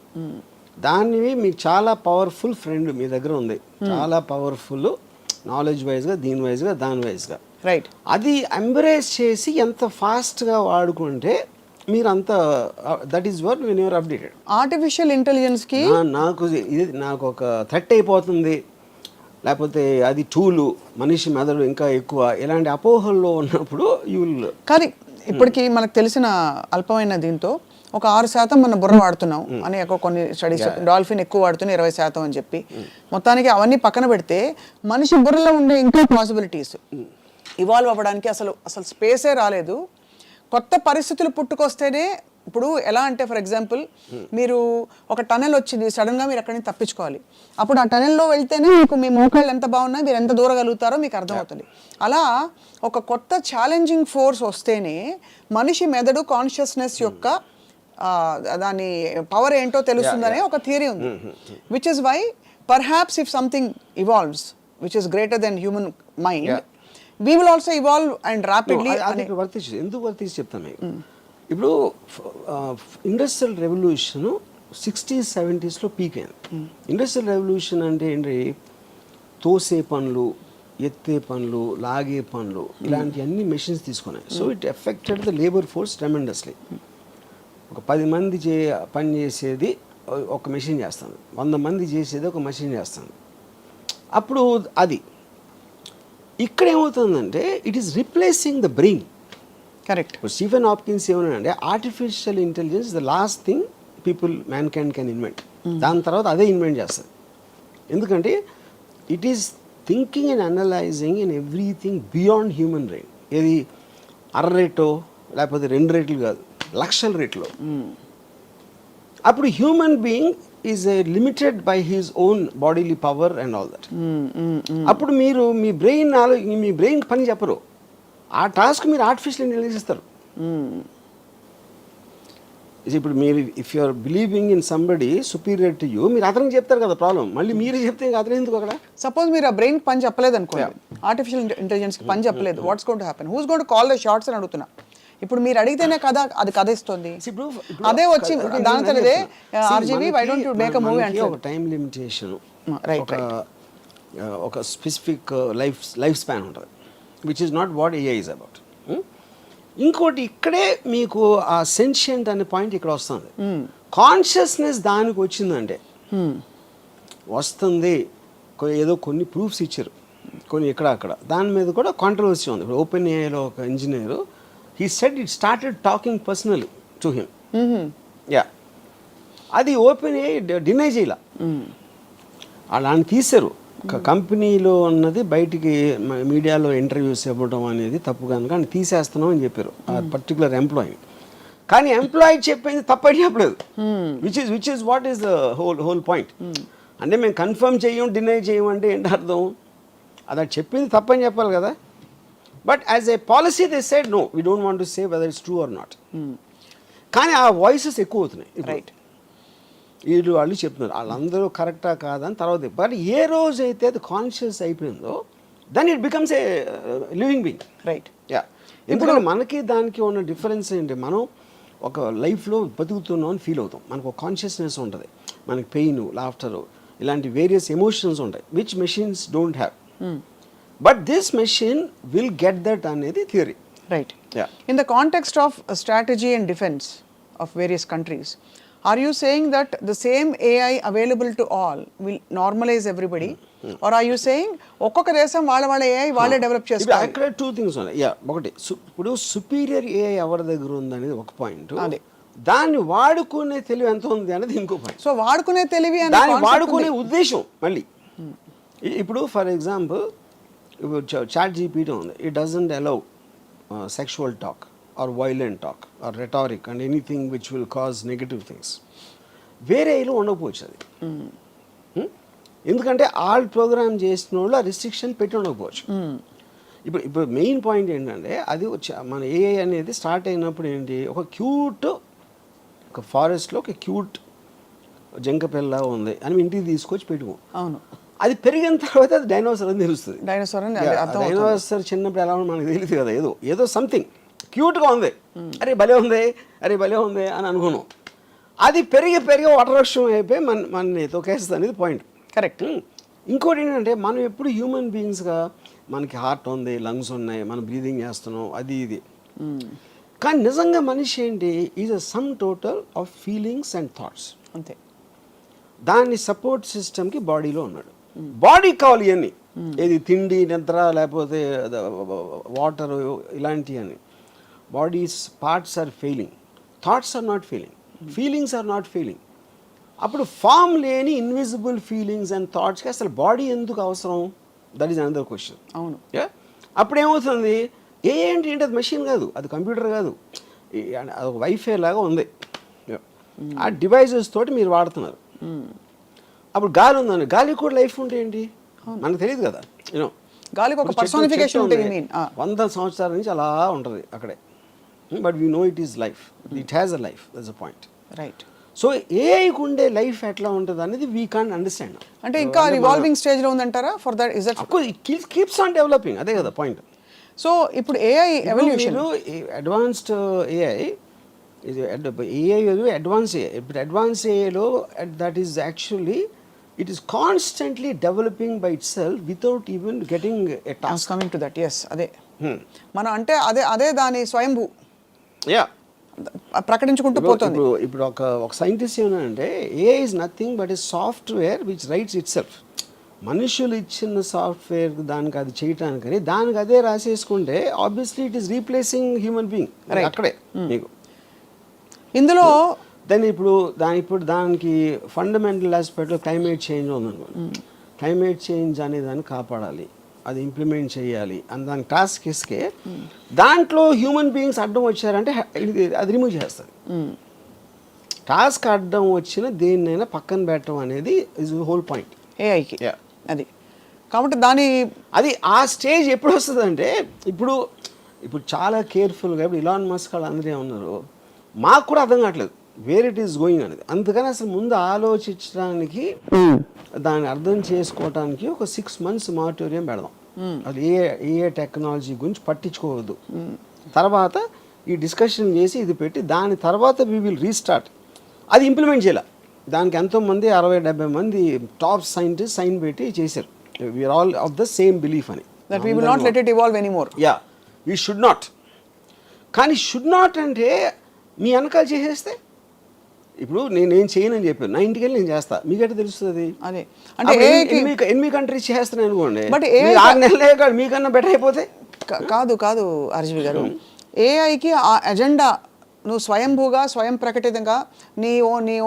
S2: దాన్ని మీకు చాలా పవర్ఫుల్ ఫ్రెండ్ మీ దగ్గర ఉంది, చాలా పవర్ఫుల్ నాలెడ్జ్ వైజ్గా, దీని వైజ్గా, దాని వైజ్గా.
S1: రైట్.
S2: అది ఎంబ్రేస్ చేసి ఎంత ఫాస్ట్గా వాడుకుంటే మీరు అంత, that is what when you're updated.
S1: Artificial ఇంటెలిజెన్స్కి
S2: నాకు ఒక థ్రెట్ అయిపోతుంది, లేకపోతే అది టూలు, మనిషి మెదడు ఇంకా ఎక్కువ, ఇలాంటి అపోహల్లో ఉన్నప్పుడు యూ విల్.
S1: కానీ ఇప్పటికీ మనకు తెలిసిన అల్పమైన దీంతో ఒక 6% మన బుర్ర వాడుతున్నాం అని కొన్ని స్టడీస్, డాల్ఫిన్ ఎక్కువ వాడుతున్నాయి 20% అని చెప్పి. మొత్తానికి అవన్నీ పక్కన పెడితే మనిషి బుర్రలో ఉండే ఇంకా పాసిబిలిటీస్ ఇవాల్వ్ అవ్వడానికి అసలు స్పేసే రాలేదు. కొత్త పరిస్థితులు పుట్టుకొస్తేనే, ఇప్పుడు ఎలా అంటే ఫర్ ఎగ్జాంపుల్ మీరు ఒక టనెల్ వచ్చింది, సడన్గా మీరు అక్కడి నుంచి తప్పించుకోవాలి, అప్పుడు ఆ టనెల్లో వెళ్తేనే మీకు మీ మోకాళ్ళు ఎంత బాగున్నాయి, మీరు ఎంత దూరగలుగుతారో మీకు అర్థమవుతుంది. అలా ఒక కొత్త ఛాలెంజింగ్ ఫోర్స్ వస్తేనే మనిషి మెదడు కాన్షియస్నెస్ యొక్క దాని పవర్ ఏంటో తెలుస్తుందనే ఒక థియరీ ఉంది. Which is why perhaps if something evolves which is greater than human mind, we will also evolve and rapidly.
S2: ఎందుకు వర్తించి చెప్తాను మీకు. ఇప్పుడు ఇండస్ట్రియల్ రెవల్యూషన్ 60s 70sలో పీక్ అయింది. ఇండస్ట్రియల్ రెవల్యూషన్ అంటే ఏంటి? తోసే పనులు, ఎత్తే పనులు, లాగే పనులు, ఇలాంటి అన్ని మెషిన్స్ తీసుకున్నాయి. So it affected the labour force tremendously. ఒక 10 మంది పని చేసేది ఒక మెషిన్ చేస్తాను, 100 మంది చేసేది ఒక మెషిన్ చేస్తాను. అప్పుడు అది ఇక్కడ ఏమవుతుందంటే it is replacing the brain.
S1: Correct.
S2: Stephen Hopkins ఏమన్నాడంటే artificial intelligence the last thing man can invent. దాని తర్వాత అదే ఇన్వెంట్ చేస్తుంది. ఎందుకంటే it is thinking and analysing and everything beyond human brain. ఏది రేటో లేకపోతే 2 రేట్లు కాదు, లక్షల రేట్లో. అప్పుడు human being is limited by his own bodily power and all that. అప్పుడు మీరు మీ బ్రెయిన్ పని చెప్పరు, ఆ టాస్క్ మీరు ఆర్టిఫిషియల్ ఇంటెలిజెన్స్ ఇస్తారు. ఇప్పుడు మీరు if you are believing in somebody superior to you, మీరు అతనికి చెప్తారు కదా ప్రాబ్లం, మళ్ళీ మీరు చెప్తే అతను ఎందుకు అక్కడ?
S1: సపోజ్ మీరు ఆ బ్రెయిన్ పని చెప్పలేదు అనుకోండి, ఆర్టిఫిషియల్ ఇంటెలిజెన్స్కి పని చెప్పలేదు, what's going to happen? Who's going to call the shots అని అడుగుతున్నా. ఇప్పుడు మీరు అడిగితేనే కదా అది కథ ఇస్తుంది. అదే వచ్చి దానితో RGV why don't you make a movie అంటే
S2: ఒక టైం లిమిటేషన్, ఒక స్పెసిఫిక్ లైఫ్ స్పాన్ ఉంటుంది, which is not what AI is about. ఇంకోటి ఇక్కడే మీకు ఆ సెన్షియంట్ అనే పాయింట్ ఇక్కడ వస్తుంది. కాన్షియస్నెస్ దానికి వచ్చిందంటే వస్తుంది, ఏదో కొన్ని ప్రూఫ్స్ ఇచ్చారు. కొన్ని ఇక్కడ అక్కడ దాని మీద కూడా కాంట్రవర్సీ ఉంది. ఇప్పుడు ఓపెన్ ఏఐలో ఒక engineer he said it started talking personally to him. Yeah, అది ఓపెన్ ఏఐ డినై చేయాల, అలాని తీశారు. కంపెనీలో ఉన్నది బయటికి మీడియాలో ఇంటర్వ్యూస్ ఇవ్వడం అనేది తప్పు కనుక అని తీసేస్తున్నాం అని చెప్పారు ఆ పర్టికులర్ ఎంప్లాయీ. కానీ ఎంప్లాయీ చెప్పింది తప్పని చెప్పలేదు, which is what is the whole point. అంటే మేము కన్ఫర్మ్ చేయం డినై చేయం అంటే ఏంటి అర్థం? అది చెప్పింది తప్పని చెప్పాలి కదా. But as a policy they said no we don't want to say whether it's true or not. కానీ ఆ వాయిసెస్ ఎక్కువ అవుతున్నాయి.
S1: రైట్,
S2: వీళ్ళు వాళ్ళు చెప్తున్నారు వాళ్ళందరూ కరెక్టా కాదని తర్వాత. బట్ ఏ రోజు అయితే అది కాన్షియస్ అయిపోయిందో then it becomes a living being.
S1: Right.
S2: Yeah, ఎందుకంటే మనకి దానికి ఉన్న డిఫరెన్స్ ఏంటి, మనం ఒక లైఫ్లో బతుకుతున్నాం అని ఫీల్ అవుతాం, మనకు ఒక కాన్షియస్నెస్ ఉంటుంది, మనకి పెయిన్, లాఫ్టర్ ఇలాంటి వేరియస్ ఎమోషన్స్ ఉంటాయి which machines don't have. But this machine will get that అనేది theory.
S1: Right.
S2: Yeah.
S1: In the context of strategy and defense of various countries, are you saying that the same AI available to all will normalize everybody? Or are you saying ఒక్కొక్క దేశం వాళ్ళ AI వాళ్ళే డెవలప్ చేసుకోవాలి?
S2: అక్కడ టూ థింగ్స్ ఉన్నాయి. యా, ఒకటి ఇప్పుడు సుపీరియర్ ఏఐ ఎవరి దగ్గర ఉందనేది ఒక పాయింట్,
S1: అదే
S2: దాన్ని వాడుకునే తెలివి ఎంత ఉంది అనేది ఇంకో పాయింట్.
S1: సో వాడుకునే తెలివి అనే
S2: దాన్ని
S1: concept
S2: వాడుకునే
S1: ఉంది.
S2: ఉద్దేశం మళ్ళీ. ఇప్పుడు ఫర్ ఎగ్జాంపుల్ ఇప్పుడు చాట్ జీపీటీ ఉంది, it doesn't allow sexual talk or violent talk or rhetoric and anything which will cause negative things. వేరేలో ఉండకపోవచ్చు అది. ఎందుకంటే ఆల్ ప్రోగ్రామ్ చేసిన వాళ్ళు ఆ రిస్ట్రిక్షన్ పెట్టి ఉండకపోవచ్చు. ఇప్పుడు మెయిన్ పాయింట్ ఏంటంటే అది మన ఏఐ అనేది స్టార్ట్ అయినప్పుడు ఏంటి, ఒక క్యూట్ ఒక ఫారెస్ట్లో ఒక క్యూట్ జంక పిల్ల ఉంది అని ఇంటికి తీసుకొచ్చి పెట్టుకో.
S1: అవును,
S2: అది పెరిగిన తర్వాత అది డైనోసార్ అని తెలుస్తుంది.
S1: డైనోసార్
S2: డైనోసార్ చిన్నప్పుడు ఎలా ఉందో మనకు తెలియదు కదా, ఏదో సంథింగ్ క్యూట్గా ఉంది, అరే భలే ఉంది, అరే భలే ఉంది అని అనుకున్నాం. అది పెరిగి వటవృక్షం అయిపోయి మన తొకేస్తుంది అనేది పాయింట్.
S1: కరెక్ట్.
S2: ఇంకోటి ఏంటంటే మనం ఎప్పుడు హ్యూమన్ బీయింగ్స్గా మనకి హార్ట్ ఉంది, లంగ్స్ ఉన్నాయి, మనం బ్రీదింగ్ చేస్తున్నాం, అది ఇది. కానీ నిజంగా మనిషి ఏంటి, is a sum total of feelings and thoughts.
S1: అంతే.
S2: దాన్ని సపోర్ట్ సిస్టమ్కి బాడీలో ఉన్నాడు. బాడీకి కావాలి ఇవన్నీ, ఏది తిండి, నిద్ర, లేకపోతే వాటర్, ఇలాంటివి అని. Bodies parts are failing, thoughts are not failing, feelings are not failing. అప్పుడు ఫామ్ లేని ఇన్విజిబుల్ ఫీలింగ్స్ అండ్ థాట్స్కి అసలు బాడీ ఎందుకు అవసరం? That is another question.
S1: అవును.
S2: అప్పుడు ఏమవుతుంది, ఏంటి అది మెషిన్ కాదు, అది కంప్యూటర్ కాదు, అది ఒక వైఫై లాగా ఉంది. ఆ డివైజెస్ తోటి మీరు వాడుతున్నారు. అప్పుడు గాలి ఉందని, గాలికి కూడా లైఫ్ ఉంటే ఏంటి మనకు తెలియదు కదా. యూనో
S1: గాలికి ఒక పర్సనిఫికేషన్ ఉంటుంది.
S2: 100 సంవత్సరాల నుంచి అలా ఉంటుంది అక్కడే. But we know it is life, it has a life, that's a point.
S1: Right.
S2: So ఏఐకి ఉండే లైఫ్ ఎట్లా ఉంటుంది అనేది వీ కాంట్ అండర్స్టాండ్.
S1: అంటే ఇంకా రివాల్వింగ్ స్టేజ్ లో ఉందంటారా? For that is that
S2: it keeps on developing, అదే కదా పాయింట్.
S1: సో ఇప్పుడు AI evolution,
S2: advanced AI advance AI. ఇప్పుడు అడ్వాన్స్ ఏఐలో that is actually it is constantly developing by itself without even getting a task.
S1: coming to that, yes, అదే మనం అంటే అదే దాని స్వయంభూ ప్రకటించుకుంటూ పోతుంది.
S2: ఇప్పుడు ఒక సైంటిస్ట్ ఏమన్నాడంటే AI is nothing but a software which writes itself. మనుషులు ఇచ్చిన సాఫ్ట్వేర్ దానికి అది చేయటానికి దానికి అదే రాసేసుకుంటే obviously it is replacing human being. అక్కడే మీకు
S1: ఇందులో
S2: ఇప్పుడు దానికి ఫండమెంటల్ ఆస్పెక్ట్లో క్లైమేట్ చేంజ్ ఉందనుకోండి. క్లైమేట్ చేంజ్ అనే దాన్ని కాపాడాలి, అది ఇంప్లిమెంట్ చేయాలి అని దాని టాస్క్ ఇస్తే దాంట్లో హ్యూమన్ బీయింగ్స్ అడ్డం వచ్చారంటే అది రిమూవ్ చేస్తుంది. టాస్క్ అడ్డం వచ్చిన దేన్నైనా పక్కన పెట్టడం అనేది ఇస్ హోల్ పాయింట్
S1: ఏఐకి. అది కాబట్టి అది
S2: ఆ స్టేజ్ ఎప్పుడు వస్తుందంటే ఇప్పుడు చాలా కేర్ఫుల్గా ఇప్పుడు ఇలాన్ మస్క్ వాళ్ళు అందరూ ఏమన్నారు, మాకు కూడా అర్థం కావట్లేదు వేర్ ఇట్ ఈస్ గోయింగ్ అనేది. అందుకని అసలు ముందు ఆలోచించడానికి దాన్ని అర్థం చేసుకోవడానికి ఒక 6 months మారిటోరియం పెడదాం. అది ఏ టెక్నాలజీ గురించి పట్టించుకోవద్దు. తర్వాత ఈ డిస్కషన్ చేసి ఇది పెట్టి దాని తర్వాత వీ విల్ రీస్టార్ట్. అది ఇంప్లిమెంట్ చేయాలి. దానికి ఎంతోమంది 60-70 మంది టాప్ సైంటిస్ట్ సైన్ పెట్టి చేశారు. We're all of the same belief అని.
S1: That we will not let it evolve anymore.
S2: Yeah, we should not. కానీ షుడ్ నాట్ అంటే మీ వెనకాల చేసేస్తే ఇప్పుడు నేనేం చేయనని చెప్పాను, నా ఇంటికి వెళ్ళి నేను చేస్తా, మీకైతే తెలుస్తుంది.
S1: అదే
S2: అంటే
S1: అంటే
S2: ఎనిమిది కంట్రీస్ చేస్తున్నాను అనుకోండి,
S1: బట్
S2: 6 నెలలే కాదు మీకన్నా బెటర్ అయిపోతే.
S1: కాదు ఆర్జీవి గారు, ఏఐకి ఆ ఎజెండా నువ్వు స్వయంభూగా స్వయం ప్రకటితంగా నీ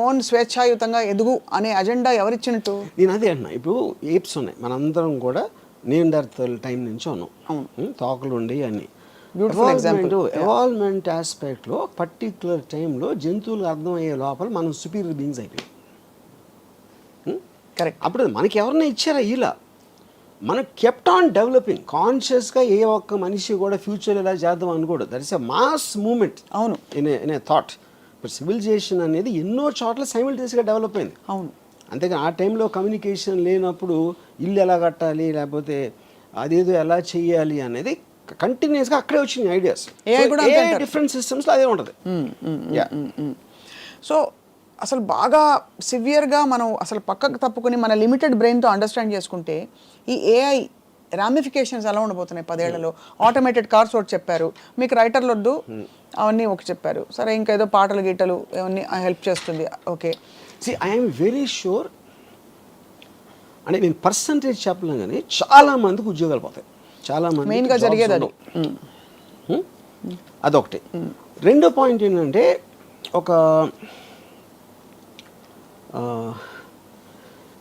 S1: ఓన్ స్వేచ్ఛాయుతంగా ఎదుగు అనే అజెండా ఎవరిచ్చినట్టు?
S2: నేను అదే అంటున్నా. ఇప్పుడు ఏప్స్ ఉన్నాయి, మనందరం కూడా నియండర్తల్ టైం నుంచి ఉన్నాం. తోకలు ఉండి అన్ని ఎవాల్వ్మెంట్ ఆస్పెక్ట్లో పర్టిక్యులర్ టైంలో జంతువులు అర్థమయ్యే లోపల మనం సుపీరియర్ బీయింగ్స్ అయిపోయాం.
S1: కరెక్ట్.
S2: అప్పుడు మనకి ఎవరన్నా ఇచ్చారా? ఇలా మనకు కెప్ట్ ఆన్ డెవలపింగ్ కాన్షియస్గా. ఏ ఒక్క మనిషి కూడా ఫ్యూచర్ ఇలా చేద్దాం అనుకోడు. That is a mass moment.
S1: అవును.
S2: In a thought. ఇప్పుడు సివిలైజేషన్ అనేది ఎన్నో చోట్ల సైమిల్టేనియస్గా డెవలప్ అయింది.
S1: అవును.
S2: అంతేగా ఆ టైంలో కమ్యూనికేషన్ లేనప్పుడు ఇల్లు ఎలా కట్టాలి, లేకపోతే అదేదో ఎలా చెయ్యాలి అనేది కంటిన్యూస్గా అక్కడే వచ్చినాయి ఐడియాస్. డిఫరెంట్ సిస్టమ్స్లో అదే ఉంటుంది.
S1: సో అసలు బాగా సివియర్గా మనం అసలు పక్కకు తప్పుకొని మన లిమిటెడ్ బ్రెయిన్తో అండర్స్టాండ్ చేసుకుంటే ఈ ఏఐ రామిఫికేషన్స్ ఎలా ఉండబోతున్నాయి 10 ఏళ్లలో? ఆటోమేటెడ్ కార్స్ ఒకటి చెప్పారు, మీకు రైటర్లు వద్దు అవన్నీ ఒకటి చెప్పారు, సరే ఇంకా ఏదో పాటలు గీటలు అవన్నీ హెల్ప్ చేస్తుంది. Okay,
S2: I'm very sure. అంటే నేను పర్సంటేజ్ చెప్పలేం కానీ చాలా మందికి ఉద్యోగాలు పోతాయి. చాలా మంది
S1: మెయిన్గా జరిగేది అది.
S2: అదొకటి. రెండో పాయింట్ ఏంటంటే,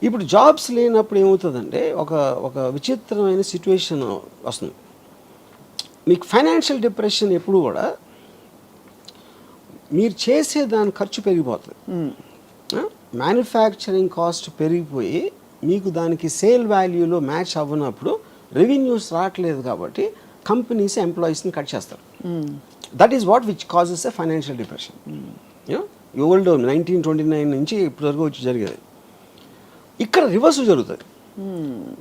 S2: ఇప్పుడు జాబ్స్ లేనప్పుడు ఏమవుతుందంటే ఒక విచిత్రమైన సిచ్యువేషన్ వస్తుంది. మీకు ఫైనాన్షియల్ డిప్రెషన్ ఎప్పుడు కూడా మీరు చేసే దాని ఖర్చు పెరిగిపోతుంది. మ్యానుఫ్యాక్చరింగ్ కాస్ట్ పెరిగిపోయి మీకు దానికి సేల్ వాల్యూలో మ్యాచ్ అవ్వనప్పుడు రెవెన్యూస్ రావట్లేదు కాబట్టి కంపెనీస్ ఎంప్లాయీస్ని కట్ చేస్తారు. That is what which causes a financial depression. Old 1929 నుంచి ఇప్పటివరకు వచ్చి జరిగేది. ఇక్కడ రివర్స్ జరుగుతుంది.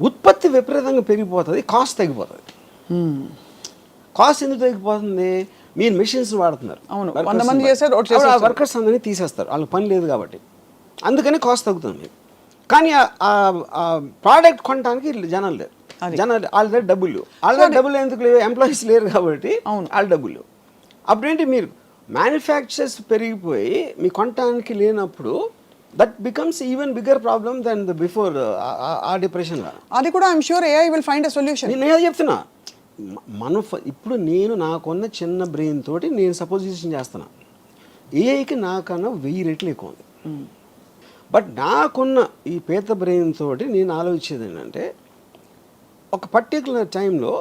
S2: ఉత్పత్తి విపరీతంగా పెరిగిపోతుంది, కాస్ట్ తగ్గిపోతుంది. కాస్ట్ ఎందుకు తగ్గిపోతుంది? మీరు మెషిన్స్ వాడుతున్నారు, వర్కర్స్ అందరినీ తీసేస్తారు, వాళ్ళకి పని లేదు కాబట్టి, అందుకని కాస్ట్ తగ్గుతుంది. కానీ ఆ ప్రోడక్ట్ కొనడానికి జనాలు లేరు. జనాలు వాళ్ళ దగ్గర డబ్బులు ఎందుకు లేవు? ఎంప్లాయీస్ లేరు కాబట్టి వాళ్ళ డబ్బులు. అప్పుడేంటి, మీరు మ్యానుఫ్యాక్చర్స్ పెరిగిపోయి మీ కొనటానికి లేనప్పుడు that becomes even bigger problem than the before ఆ డిప్రెషన్.
S1: అది కూడా I'm sure AI will find a solution.
S2: నేను చెప్తున్నా, ఇప్పుడు నేను నాకున్న చిన్న బ్రెయిన్ తోటి నేను సపోజిషన్ చేస్తున్నా, ఏఐకి నాకన్నా 1000 రెట్లు ఎక్కువ ఉంది. బట్ నాకున్న ఈ పేద బ్రెయిన్ తోటి నేను ఆలోచించేది ఏంటంటే, ఒక పర్టికులర్ టైంలో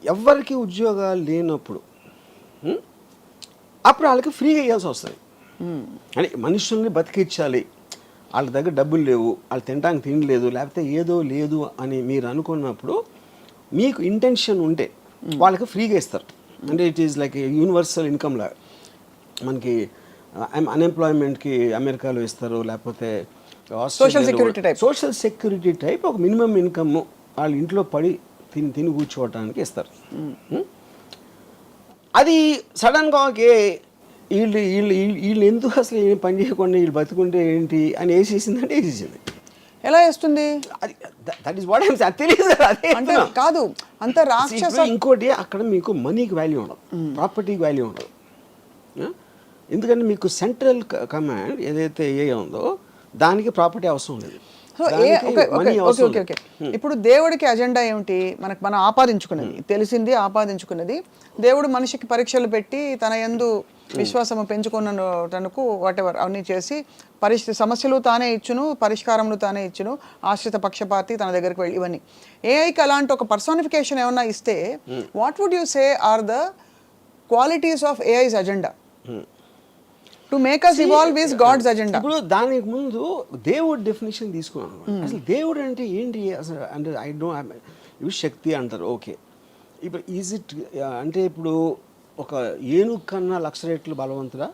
S2: ఎవరికి ఉద్యోగాలు లేనప్పుడు అప్పుడు వాళ్ళకి ఫ్రీగా ఇవ్వాల్సి వస్తుంది. అంటే మనుషుల్ని బతికించాలి, వాళ్ళ దగ్గర డబ్బులు లేవు, వాళ్ళు తినడానికి తిండి లేదు, లేకపోతే ఏదో లేదు అని మీరు అనుకున్నప్పుడు మీకు ఇంటెన్షన్ ఉంటే వాళ్ళకి ఫ్రీగా ఇస్తారు. అంటే it is like universal income లాగా. మనకి అన్ఎంప్లాయ్మెంట్కి అమెరికాలో ఇస్తారు, లేకపోతే సోషల్ సెక్యూరిటీ టైప్ ఒక మినిమం ఇన్కమ్ వాళ్ళ ఇంట్లో పడి తిని కూర్చోవటానికి ఇస్తారు. అది సడన్గా వీళ్ళు ఎందుకు అసలు ఏం పని చేయకుండా వీళ్ళు బతుకుంటే ఏంటి అని వేసేసిందంటే వేసేసింది.
S1: ఎలా వేస్తుంది?
S2: That is what I'm saying. తెలియదు
S1: అంటే కాదు అంత రాక్షస.
S2: ఇంకోటి, అక్కడ మీకు మనీకి వాల్యూ ఉండదు, ప్రాపర్టీకి వాల్యూ ఉండదు. ఎందుకంటే మీకు సెంట్రల్ కమాండ్ ఏదైతే ఏ ఉందో దానికి ప్రాపర్టీ అవసరం లేదు.
S1: సో ఓకే, ఇప్పుడు దేవుడికి అజెండా ఏమిటి? మనం ఆపాదించుకున్నది, తెలిసింది ఆపాదించుకున్నది. దేవుడు మనిషికి పరీక్షలు పెట్టి తన యందు విశ్వాసము పెంచుకున్నటకు వాటెవర్ అవన్నీ చేసి సమస్యలు తానే ఇచ్చును, పరిష్కారములు తానే ఇచ్చును, ఆశ్రిత పక్షపాతి తన దగ్గరికి వెళ్ళి, ఇవన్నీ. ఏఐకి అలాంటి ఒక పర్సోనిఫికేషన్ ఏమన్నా ఇస్తే what would you say are the qualities of AI's agenda to make us evolve is God's agenda?
S2: ఇప్పుడు దానికి ముందు దేవుడు డెఫినేషన్ తీసుకున్నాను. అసలు దేవుడు అంటే ఏంటి అసలు? అంటే ఇవి శక్తి అంటారు, ఓకే. ఇప్పుడు ఈజ్ ఇట్ అంటే ఇప్పుడు ఒక ఏనుగు కన్నా 1,00,000 రెట్లు బలవంతుడా,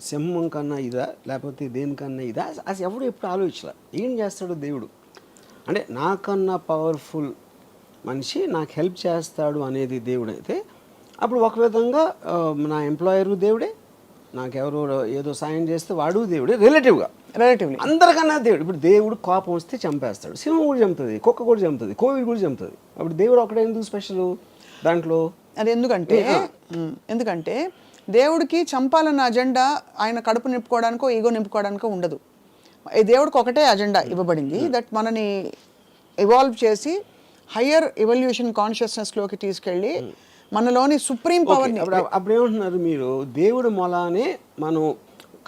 S2: సింహం కన్నా ఇదా, లేకపోతే దేనికన్నా ఇదా? అది ఎవడు ఎప్పుడు ఆలోచించలే. ఏం చేస్తాడు దేవుడు అంటే, నాకన్నా పవర్ఫుల్ మనిషి నాకు హెల్ప్ చేస్తాడు అనేది దేవుడు అయితే, అప్పుడు ఒక విధంగా నా ఎంప్లాయరు దేవుడే, నాకెవరో ఏదో సాయం చేస్తే వాడు దేవుడే. రిలేటివ్లీ అందరికన్నా దేవుడు. ఇప్పుడు దేవుడు కోపం వస్తే చంపేస్తాడు, సింహం కూడా చంపుతుంది, కుక్క కూడా చంపుతుంది, కోవిడ్ కూడా చంపుతుంది. అప్పుడు దేవుడు ఒకటే ఎందుకు స్పెషల్ దాంట్లో?
S1: అది ఎందుకంటే దేవుడికి చంపాలన్న అజెండా ఆయన కడుపు నింపుకోవడానికో ఈగో నింపుకోవడానికో ఉండదు. ఈ దేవుడికి ఒకటే అజెండా ఇవ్వబడింది, దట్ మనని ఇవాల్వ్ చేసి హయ్యర్ ఎవల్యూషన్ కాన్షియస్నెస్లోకి తీసుకెళ్ళి మనలోని సుప్రీం పవర్ని.
S2: అప్పుడు ఏమంటున్నారు మీరు, దేవుడు మొలానే మనం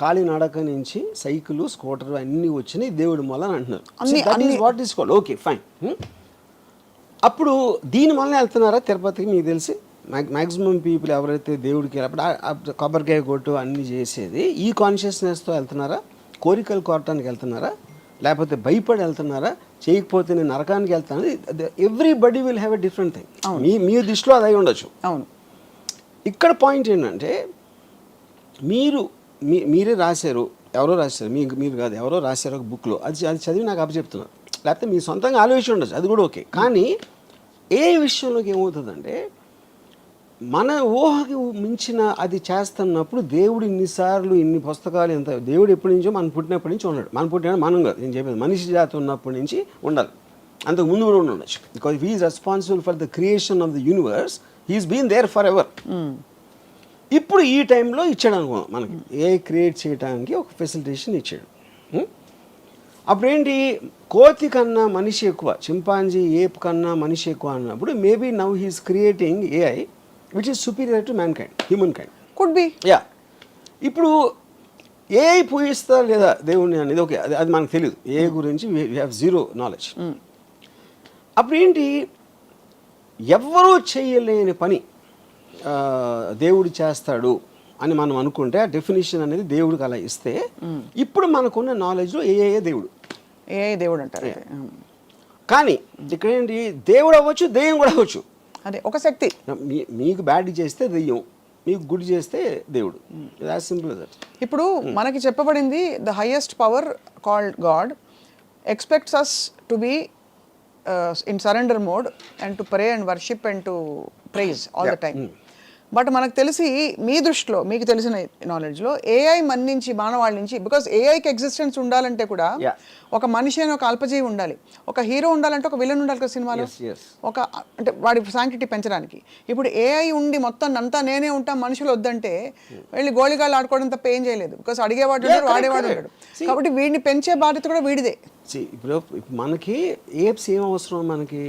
S2: కాలినడక నుంచి సైకిల్ స్కూటర్ అన్నీ వచ్చినాయి దేవుడి మూల అని అంటున్నారు. What is called okay fine. అప్పుడు దీని వల్ల వెళ్తున్నారా తిరుపతికి? మీకు తెలిసి మ్యాక్సిమం పీపుల్ ఎవరైతే దేవుడికి అప్పుడు కొబ్బరికాయ కొట్టు అన్నీ చేసేది ఈ కాన్షియస్నెస్తో వెళ్తున్నారా? కోరికలు కోరటానికి వెళ్తున్నారా? లేకపోతే భయపడి వెళ్తున్నారా? చేయకపోతే నేను నరకానికి వెళ్తాను? Everybody will have a different thing. మీ దృష్టిలో అది అయి ఉండొచ్చు.
S1: అవును.
S2: ఇక్కడ పాయింట్ ఏంటంటే మీరే రాశారు, ఎవరో రాశారు, మీరు కాదు, ఎవరో రాశారు ఒక బుక్లో, అది చదివి నాకు అప్పచెప్తున్నారు. లేకపోతే మీ సొంతంగా ఆలోచన ఉండొచ్చు, అది కూడా ఓకే. కానీ ఏ విషయంలోకి ఏమవుతుందంటే మన ఊహకి మించిన అది చేస్తున్నప్పుడు దేవుడు ఇన్నిసార్లు ఇన్ని పుస్తకాలు ఎంత దేవుడు ఎప్పటి నుంచో మనం పుట్టినప్పటి నుంచి ఉన్నాడు. మనం పుట్టిన మనం కాదు, నేను చెప్పేది మనిషి జాతి ఉన్నప్పటి నుంచి ఉండాలి. అంతకు ముందు కూడా ఉండొచ్చు. Because he is responsible for the creation of the universe. He's been there for ever. ఇప్పుడు ఈ టైంలో ఇచ్చాడు అనుకో మనకి, ఏ క్రియేట్ చేయడానికి ఒక ఫెసిలిటేషన్ ఇచ్చాడు. అప్పుడేంటి, కోతి కన్నా మనిషి ఎక్కువ, చింపాంజీ ఏప్ కన్నా మనిషి ఎక్కువ అన్నప్పుడు maybe now he's creating AI which is superior to man kind, human kind.
S1: Could be.
S2: Yeah. ఇప్పుడు ఏఐ పూజిస్తా లేదా దేవుణ్ణి అనేది ఓకే, అది మనకు తెలియదు. ఏ గురించి వీ హ్యావ్ జీరో నాలెడ్జ్. అప్పుడు ఏంటి, ఎవ్వరూ చేయలేని పని దేవుడు చేస్తాడు అని మనం అనుకుంటే ఆ డెఫినేషన్ అనేది దేవుడికి అలా ఇస్తే, ఇప్పుడు మనకున్న నాలెడ్జ్లో ఏఏ దేవుడు,
S1: ఏఐ దేవుడు అంటారు.
S2: కానీ ఇక్కడ ఏంటి, దేవుడు అవ్వచ్చు, దెయ్యం కూడా అవ్వచ్చు.
S1: అదే ఒక శక్తి.
S2: మీకు బ్యాడ్ చేస్తే దెయ్యం, మీకు గుడ్ చేస్తే దేవుడు. As simple as that.
S1: ఇప్పుడు మనకి చెప్పబడింది the highest power called God expects us to be in surrender mode and to pray and worship and to praise all the time. But మనకు తెలిసి మీ దృష్టిలో, మీకు తెలిసిన నాలెడ్జ్లో ఏఐ మన నుంచి, మానవాళ్ళ నుంచి, బికాస్ ఏఐకి ఎగ్జిస్టెన్స్ ఉండాలంటే కూడా ఒక మనిషి అని ఒక అల్పజీవి ఉండాలి, ఒక హీరో ఉండాలంటే ఒక విలన్ ఉండాలి కదా సినిమాలో, ఒక అంటే వాడి శాంక్టిటీ పెంచడానికి. ఇప్పుడు ఏఐ ఉండి మొత్తం అంతా నేనే ఉంటా, మనుషులు వద్దంటే వెళ్ళి గోళిగాళ్ళు ఆడుకోవడం తప్ప ఏం చేయలేదు. బికాస్ అడిగేవాడు ఉంటాడు, వాడేవాడు ఉంటాడు. కాబట్టి వీడిని పెంచే బాధ్యత కూడా వీడిదే.
S2: ఇప్పుడు మనకి ఏప్స్ ఏం అవసరం, మనకి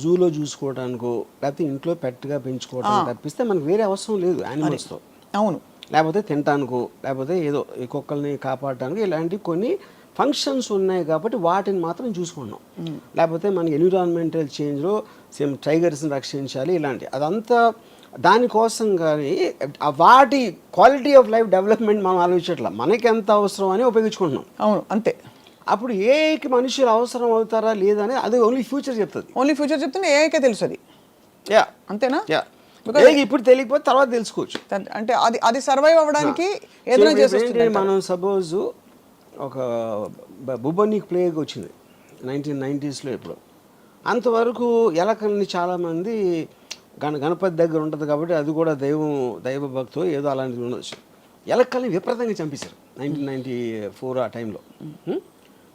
S2: జూలో చూసుకోవడానికో లేకపోతే ఇంట్లో పెట్టుగా పెంచుకోవడానికి తప్పిస్తే మనకు వేరే అవసరం లేదు యానిమల్స్తో.
S1: అవును.
S2: లేకపోతే తినటానికో, లేకపోతే ఏదో ఈ కుక్కల్ని కాపాడటానికి ఇలాంటి కొన్ని ఫంక్షన్స్ ఉన్నాయి కాబట్టి వాటిని మాత్రం చూసుకున్నాం. లేకపోతే మనకి ఎన్విరాన్మెంటల్ చేంజ్లో సేమ్ టైగర్స్ని రక్షించాలి ఇలాంటి, అదంతా దానికోసం. కానీ వాటి క్వాలిటీ ఆఫ్ లైఫ్ డెవలప్మెంట్ మనం ఆలోచించట్లా, మనకి ఎంత అవసరం అని ఉపయోగించుకుంటున్నాం.
S1: అవును, అంతే.
S2: అప్పుడు ఏఐకి మనుషులు అవసరం అవుతారా లేదా అని అది ఓన్లీ ఫ్యూచర్ చెప్తుంది.
S1: ఓన్లీ ఫ్యూచర్ చెప్తే ఏఐకే తెలుసు అది.
S2: యా,
S1: అంతేనా?
S2: యా. ఇప్పుడు తెలియకపోతే తర్వాత తెలుసుకోవచ్చు.
S1: అంటే అది సర్వైవ్ అవ్వడానికి ఏదైనా చేస్తుంది.
S2: మనం సపోజ్ ఒక బుబనిక్ ప్లేగ్ వచ్చింది 1990s ఇప్పుడు. అంతవరకు ఎలకల్ని చాలామంది గణపతి దగ్గర ఉంటుంది కాబట్టి అది కూడా దైవ భక్తో ఏదో అలాంటిది ఉండొచ్చు. ఎలకల్ని విపరీతంగా చంపేశారు 1994 ఆ టైంలో.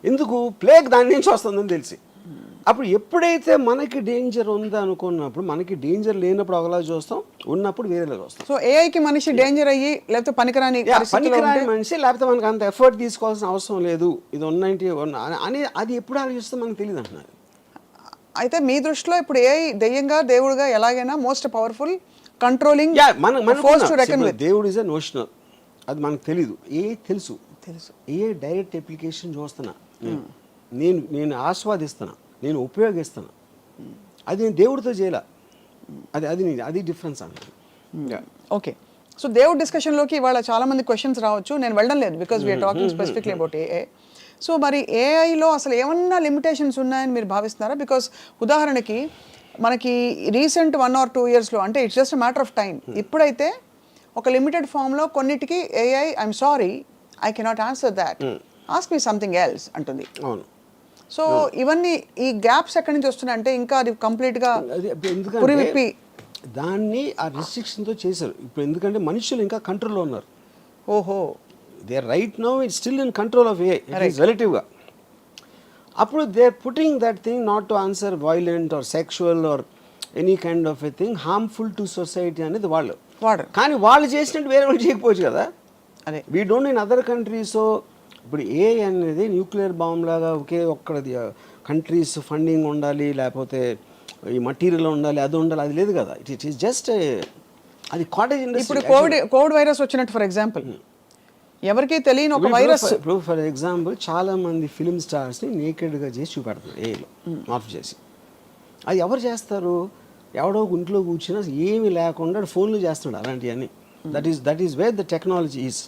S2: ఎందుకు? ప్లేగ్ దాని నుంచి వస్తుందని తెలిసి. అప్పుడు ఎప్పుడైతే మనకి డేంజర్ ఉందా అనుకున్నప్పుడు, మనకి డేంజర్ లేనప్పుడు ఒకలా చూస్తాం, ఉన్నప్పుడు వేరేలా చూస్తాం.
S1: సో ఏఐకి మనిషి డేంజర్ అయ్యి లేకపోతే పనికిరాని
S2: మనిషి, లేకపోతే మనకు అంత ఎఫర్ట్ తీసుకోవాల్సిన అవసరం లేదు, ఇది 190 అని అది ఎప్పుడు ఆలోచిస్తే మనకు తెలియదు అంటున్నారు.
S1: అయితే మీ దృష్టిలో ఇప్పుడు ఏఐ దెయ్యంగా దేవుడుగా ఎలాగైనా మోస్ట్ పవర్ఫుల్ కంట్రోలింగ్
S2: దేవుడు ఇస్ ఎ నోషనల్, అది మనకు తెలీదు. తెలుసు ఏ డైరెక్ట్ అప్లికేషన్ చూస్తున్నా, నేను ఆస్వాదిస్తున్నా, నేను ఉపయోగిస్తున్నా, అది నేను దేవుడితో చేయాల, అది డిఫరెన్స్ అన్నది.
S1: ఓకే. సో దేవుడి డిస్కషన్లోకి ఇవాళ చాలా మంది క్వశ్చన్స్ రావచ్చు, నేను వెళ్ళడం లేదు because we are talking specifically about AI. So మరి ఏఐలో అసలు ఏమన్నా లిమిటేషన్స్ ఉన్నాయని మీరు భావిస్తున్నారా? బికాస్ ఉదాహరణకి మనకి రీసెంట్ 1 or 2 yearsలో, అంటే it's just matter of time, ఇప్పుడైతే ఒక లిమిటెడ్ ఫామ్లో కొన్నిటికి AI I'm sorry I cannot answer that, ask me something else అంటుంది.
S2: అవును.
S1: సో ఇవన్నీ ఈ గ్యాప్స్ ఎక్కడి నుంచి వస్తున్నాయి అంటే ఇంకా అది కంప్లీట్గా పురివిప్పి
S2: దాన్ని ఆ రిస్ట్రిక్షన్తో చేశారు. ఇప్పుడు ఎందుకంటే మనుషులు ఇంకా కంట్రోల్లో ఉన్నారు.
S1: ఓహో,
S2: they right now it's still in control of AI రిలేటివ్గా. అప్పుడు they are putting that thing not to answer violent or sexual or any kind of a thing harmful to society అనేది వాళ్ళు.
S1: వాడరు.
S2: కానీ వాళ్ళు చేసినట్టు వేరే వాళ్ళు చేయకపోవచ్చు కదా.
S1: అదే
S2: we don't in other countries. ఇప్పుడు ఏ అనేది న్యూక్లియర్ బాంబ్ లాగా ఒకే ఒక్కది కంట్రీస్ ఫండింగ్ ఉండాలి, లేకపోతే ఈ మటీరియల్ ఉండాలి, అది ఉండాలి, అది లేదు కదా. ఇట్ ఈస్ జస్ట్ అది కాటేజ్ ఇండస్ట్రీ.
S1: ఇప్పుడు కోవిడ్ వైరస్ వచ్చినట్టు ఫర్ ఎగ్జాంపుల్ ఎవరికి తెలియని ఒక వైరస్.
S2: ఇప్పుడు ఫర్ ఎగ్జాంపుల్ చాలా మంది ఫిలిం స్టార్స్ని నేకెడ్గా చేసి చూపెడతారు ఏలో మార్పు చేసి. అది ఎవరు చేస్తారు? ఎవడో ఇంట్లో కూర్చున్నా ఏమీ లేకుండా ఫోన్లు చేస్తున్నాడు అలాంటివన్నీ. That is where the technology is.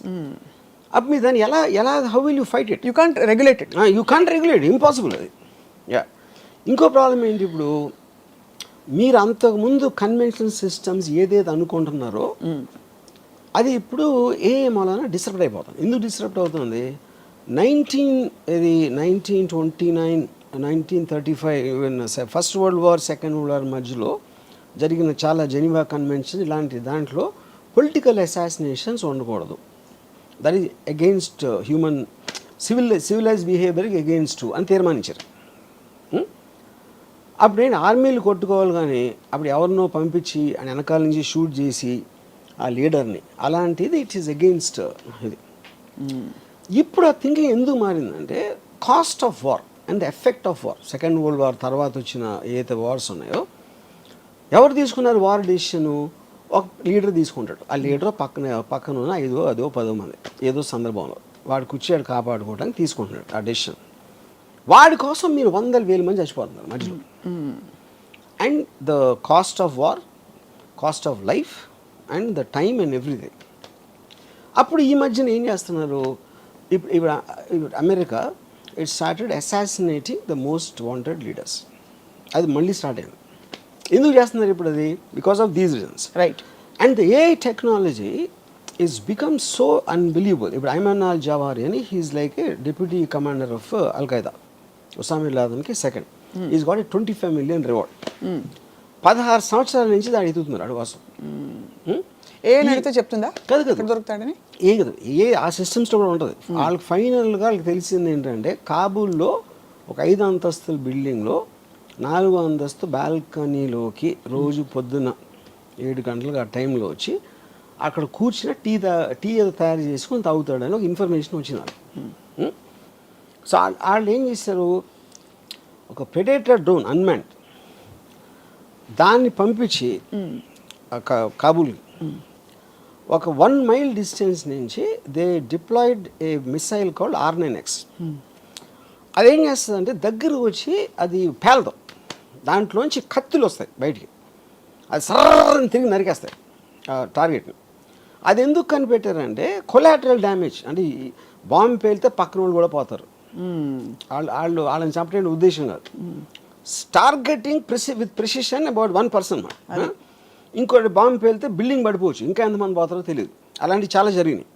S2: అప్పుడు మీరు దాన్ని ఎలా how will you fight it?
S1: You can't regulate it.
S2: You can't regulate, impossible అది. యా, ఇంకో ప్రాబ్లం ఏంటి, ఇప్పుడు మీరు అంతకుముందు కన్వెన్షనల్ సిస్టమ్స్ ఏదైతే అనుకుంటున్నారో అది ఇప్పుడు ఏ మూలన డిస్టర్బ్ అయిపోతుంది. ఎందుకు డిస్టర్బ్ అవుతుంది? 1929 1935 first world war, second world war మధ్యలో జరిగిన చాలా జెనీవా కన్వెన్షన్ ఇలాంటి దాంట్లో పొలిటికల్ అసాసినేషన్స్ ఉండకూడదు. That is against human civilize బిహేవియర్కి అగెయిన్స్ట్ అని తీర్మానించారు. అప్పుడు నేను ఆర్మీలు కొట్టుకోవాలి, కానీ అప్పుడు ఎవరినో పంపించి ఆయన వెనకాల నుంచి షూట్ చేసి ఆ లీడర్ని, అలాంటిది ఇట్ ఈస్ అగెయిన్స్ట్ ఇది. ఇప్పుడు ఆ థింకింగ్ ఎందుకు మారిందంటే cost of war and the effect of war. Second world war తర్వాత వచ్చిన ఏదైతే వార్స్ ఉన్నాయో ఎవరు తీసుకున్నారు వార్ డెసిషను? ఒక లీడర్ తీసుకుంటాడు. ఆ లీడర్ పక్కన ఉన్న 5, 10 మంది ఏదో సందర్భంలో వాడు కూర్చోడు కాపాడుకోవడానికి తీసుకుంటున్నాడు ఆ డెసిషన్. వాడి కోసం మీరు 100,000 మంది చచ్చిపోతున్నారు మధ్యలో. And the cost of war, cost of life and the time and everything. అప్పుడు ఈ మధ్యన ఏం చేస్తున్నారు, ఇప్పుడు America it started assassinating the most wanted leaders. అది మళ్ళీ స్టార్ట్ అయింది. ఎందుకు చేస్తున్నారు ఇప్పుడు అది? Because of these reasons,
S1: right.
S2: And the AI technology is become so unbelievable. ఇప్పుడు ఐమన్ అల్ జవారి అని he is like a deputy commander of al-Qaeda, Osama bin లాదెన్కి second. Is got a 25 million reward. 16 సంవత్సరాల నుంచి దాన్ని ఎదుగుతున్నారు అడు కోసం.
S1: ఏ అడిగితే చెప్తుందా
S2: కదా
S1: దొరుకుతాడని?
S2: ఏ కదా, ఏ ఆ సిస్టమ్స్లో కూడా ఉంటుంది. వాళ్ళకి ఫైనల్గా వాళ్ళకి తెలిసింది ఏంటంటే కాబూల్లో ఒక 5 అంతస్తుల బిల్డింగ్లో 4వ అంతస్తు బాల్కనీలోకి రోజు పొద్దున 7 గంటలకు ఆ టైంలో వచ్చి అక్కడ కూర్చుని టీ ఏదో తయారు చేసుకొని తాగుతాడని ఒక ఇన్ఫర్మేషన్ వచ్చింది వాళ్ళకి. సో వాళ్ళు ఏం చేశారు, ఒక ప్రెడేటర్ డ్రోన్ అన్మాన్డ్ దాన్ని పంపించి కాబూల్కి ఒక 1 mile డిస్టెన్స్ నుంచి they deployed a missile called R9X. అదేం చేస్తుందంటే దగ్గర వచ్చి అది పేలదు, దాంట్లోంచి కత్తులు వస్తాయి బయటికి, అది సర్రని తిరిగి నరికేస్తాయి టార్గెట్ని. అది ఎందుకు కనిపెట్టారంటే కొలాటరల్ డ్యామేజ్, అంటే బాంబు పేలితే పక్కన వాళ్ళు కూడా పోతారు, వాళ్ళని చంపడానికి ఉద్దేశం కాదు. Targeting with precision about 1 person. ఇంకోటి బాంబు పేలితే బిల్డింగ్ పడిపోవచ్చు, ఇంకా ఎంతమంది పోతారో తెలియదు. అలాంటివి చాలా జరిగినాయి.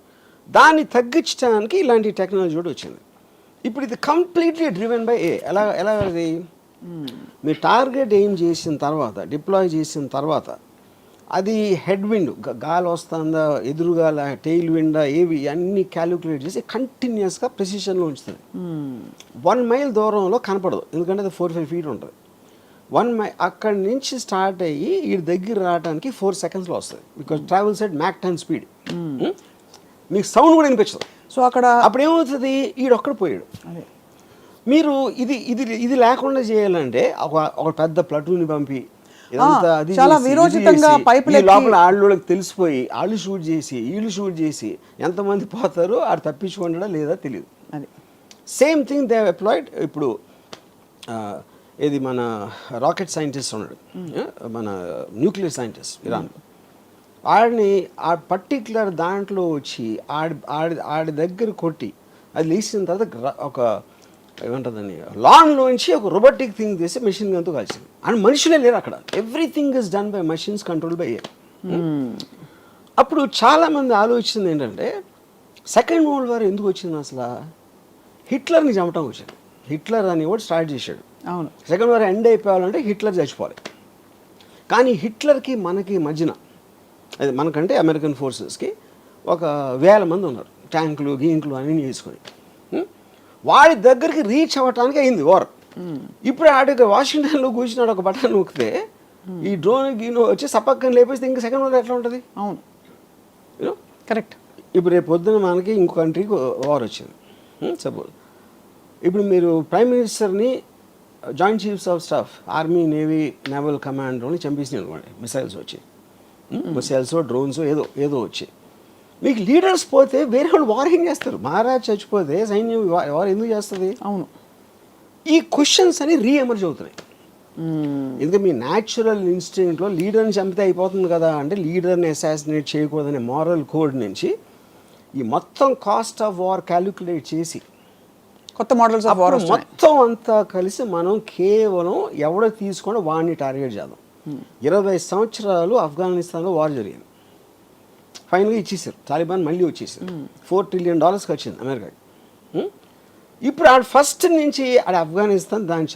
S2: దాన్ని తగ్గించడానికి ఇలాంటి టెక్నాలజీ కూడా వచ్చింది. ఇప్పుడు ఇది కంప్లీట్లీ డ్రివెన్ బై ఎలా అది మీ టార్గెట్ ఏం చేసిన తర్వాత, డిప్లాయ్ చేసిన తర్వాత అది హెడ్ విండ్ గాలి వస్తుందా, ఎదురుగాల, టెయిల్ విండా, ఏవి అన్నీ క్యాలిక్యులేట్ చేసి కంటిన్యూస్గా ప్రెసిషన్లో ఉంచుతుంది. 1 mile దూరంలో కనపడదు, ఎందుకంటే అది 4-5 feet ఉంటుంది. 1 mile అక్కడి నుంచి స్టార్ట్ అయ్యి ఈ దగ్గర రావడానికి 4 secondsలో వస్తుంది. Because travels at Mach 10 speed. మీకు సౌండ్ కూడా వినిపించదు.
S1: సో అక్కడ
S2: అప్పుడు ఏమవుతుంది, ఈడొక్కడ పోయాడు. మీరు ఇది లేకుండా చేయాలంటే ఒక పెద్ద ప్లటూన్ని పంపి
S1: చాలా విరోచితంగా
S2: లోపల వాళ్ళకి తెలిసిపోయి వాళ్ళు షూట్ చేసి వీళ్ళు షూట్ చేసి ఎంతమంది పోతారో ఆడు తప్పించుకుంటాడా లేదా తెలియదు. Same thing they applied. ఇప్పుడు ఇది మన రాకెట్ సైంటిస్ట్ ఉన్నాడు, మన న్యూక్లియర్ సైంటిస్ట్ ఇరాన్, ఆడిని ఆ పర్టిక్యులర్ దాంట్లో వచ్చి ఆడి దగ్గర కొట్టి అది లేచిన తర్వాత ఒక ఏమంటుందని లాన్లోంచి ఒక రోబోటిక్ థింగ్ చేసి మెషిన్ గన్తో కలిసింది. అండ్ మనుషులే లేరు అక్కడ, everything is done by machines control by air. అప్పుడు చాలామంది ఆలోచించింది ఏంటంటే సెకండ్ వరల్డ్ వార్ ఎందుకు వచ్చింది అసలు, హిట్లర్ని చంపటం వచ్చింది. హిట్లర్ అని కూడా స్టార్ట్ చేశాడు.
S1: అవును,
S2: సెకండ్ వార్ ఎండ్ అయిపోవాలంటే హిట్లర్ చచ్చిపోవాలి. కానీ హిట్లర్కి మనకి మధ్యన, అది మనకంటే అమెరికన్ ఫోర్సెస్కి ఒక 1000 మంది ఉన్నారు, ట్యాంకులు గీంకులు అన్నీ చేసుకొని. వాడి దగ్గరికి రీచ్ అవ్వటానికి అయింది వార్. ఇప్పుడు ఆడికి వాషింగ్టన్లో కూర్చున్నాడు, ఒక బటన్ నొక్కితే ఈ డ్రోన్ గీనో వచ్చి సపక్కని లేపేస్తే ఇంకా సెకండ్ వరల్డ్ ఎట్లా ఉంటుంది?
S1: అవును,
S2: యూనో
S1: కరెక్ట్.
S2: ఇప్పుడు రేపు పొద్దున మనకి ఇంకో కంట్రీకి వార్ వచ్చింది సపోజ్. ఇప్పుడు మీరు ప్రైమ్ మినిస్టర్ని joint chiefs of staff army navy naval కమాండర్ని చంపేసినాయి అనుకోండి, మిసైల్స్ వచ్చి, మిసైల్స్ డ్రోన్స్ ఏదో ఏదో వచ్చి, మీకు లీడర్స్ పోతే వేరే వాళ్ళు వార్ ఏం చేస్తారు? మహారాజ్ చచ్చిపోతే సైన్యం వార్ ఎందుకు చేస్తుంది?
S1: అవును.
S2: ఈ క్వశ్చన్స్ అని రీఎమర్జ్ అవుతున్నాయి. ఎందుకంటే మీ న్యాచురల్ ఇన్స్టింక్ట్లో లీడర్ని చంపితే అయిపోతుంది కదా అంటే, లీడర్ని అసాసినేట్ చేయకూడదనే మారల్ కోడ్ నుంచి ఈ మొత్తం కాస్ట్ ఆఫ్ వార్ క్యాలిక్యులేట్ చేసి
S1: కొత్త మోడల్స్ ఆఫ్ వార్
S2: మొత్తం అంతా కలిసి మనం కేవలం ఎవడో తీసుకొని వాడిని టార్గెట్ చేద్దాం. 20 సంవత్సరాలు ఆఫ్ఘనిస్తాన్లో వార్ జరిగింది, ఫైనల్గా ఇచ్చేసారు, తాలిబాన్ మళ్ళీ వచ్చేసారు, $4 trillion వచ్చింది అమెరికాకి. ఇప్పుడు ఆడ ఫస్ట్ నుంచి ఆడ ఆఫ్ఘనిస్తాన్ దాని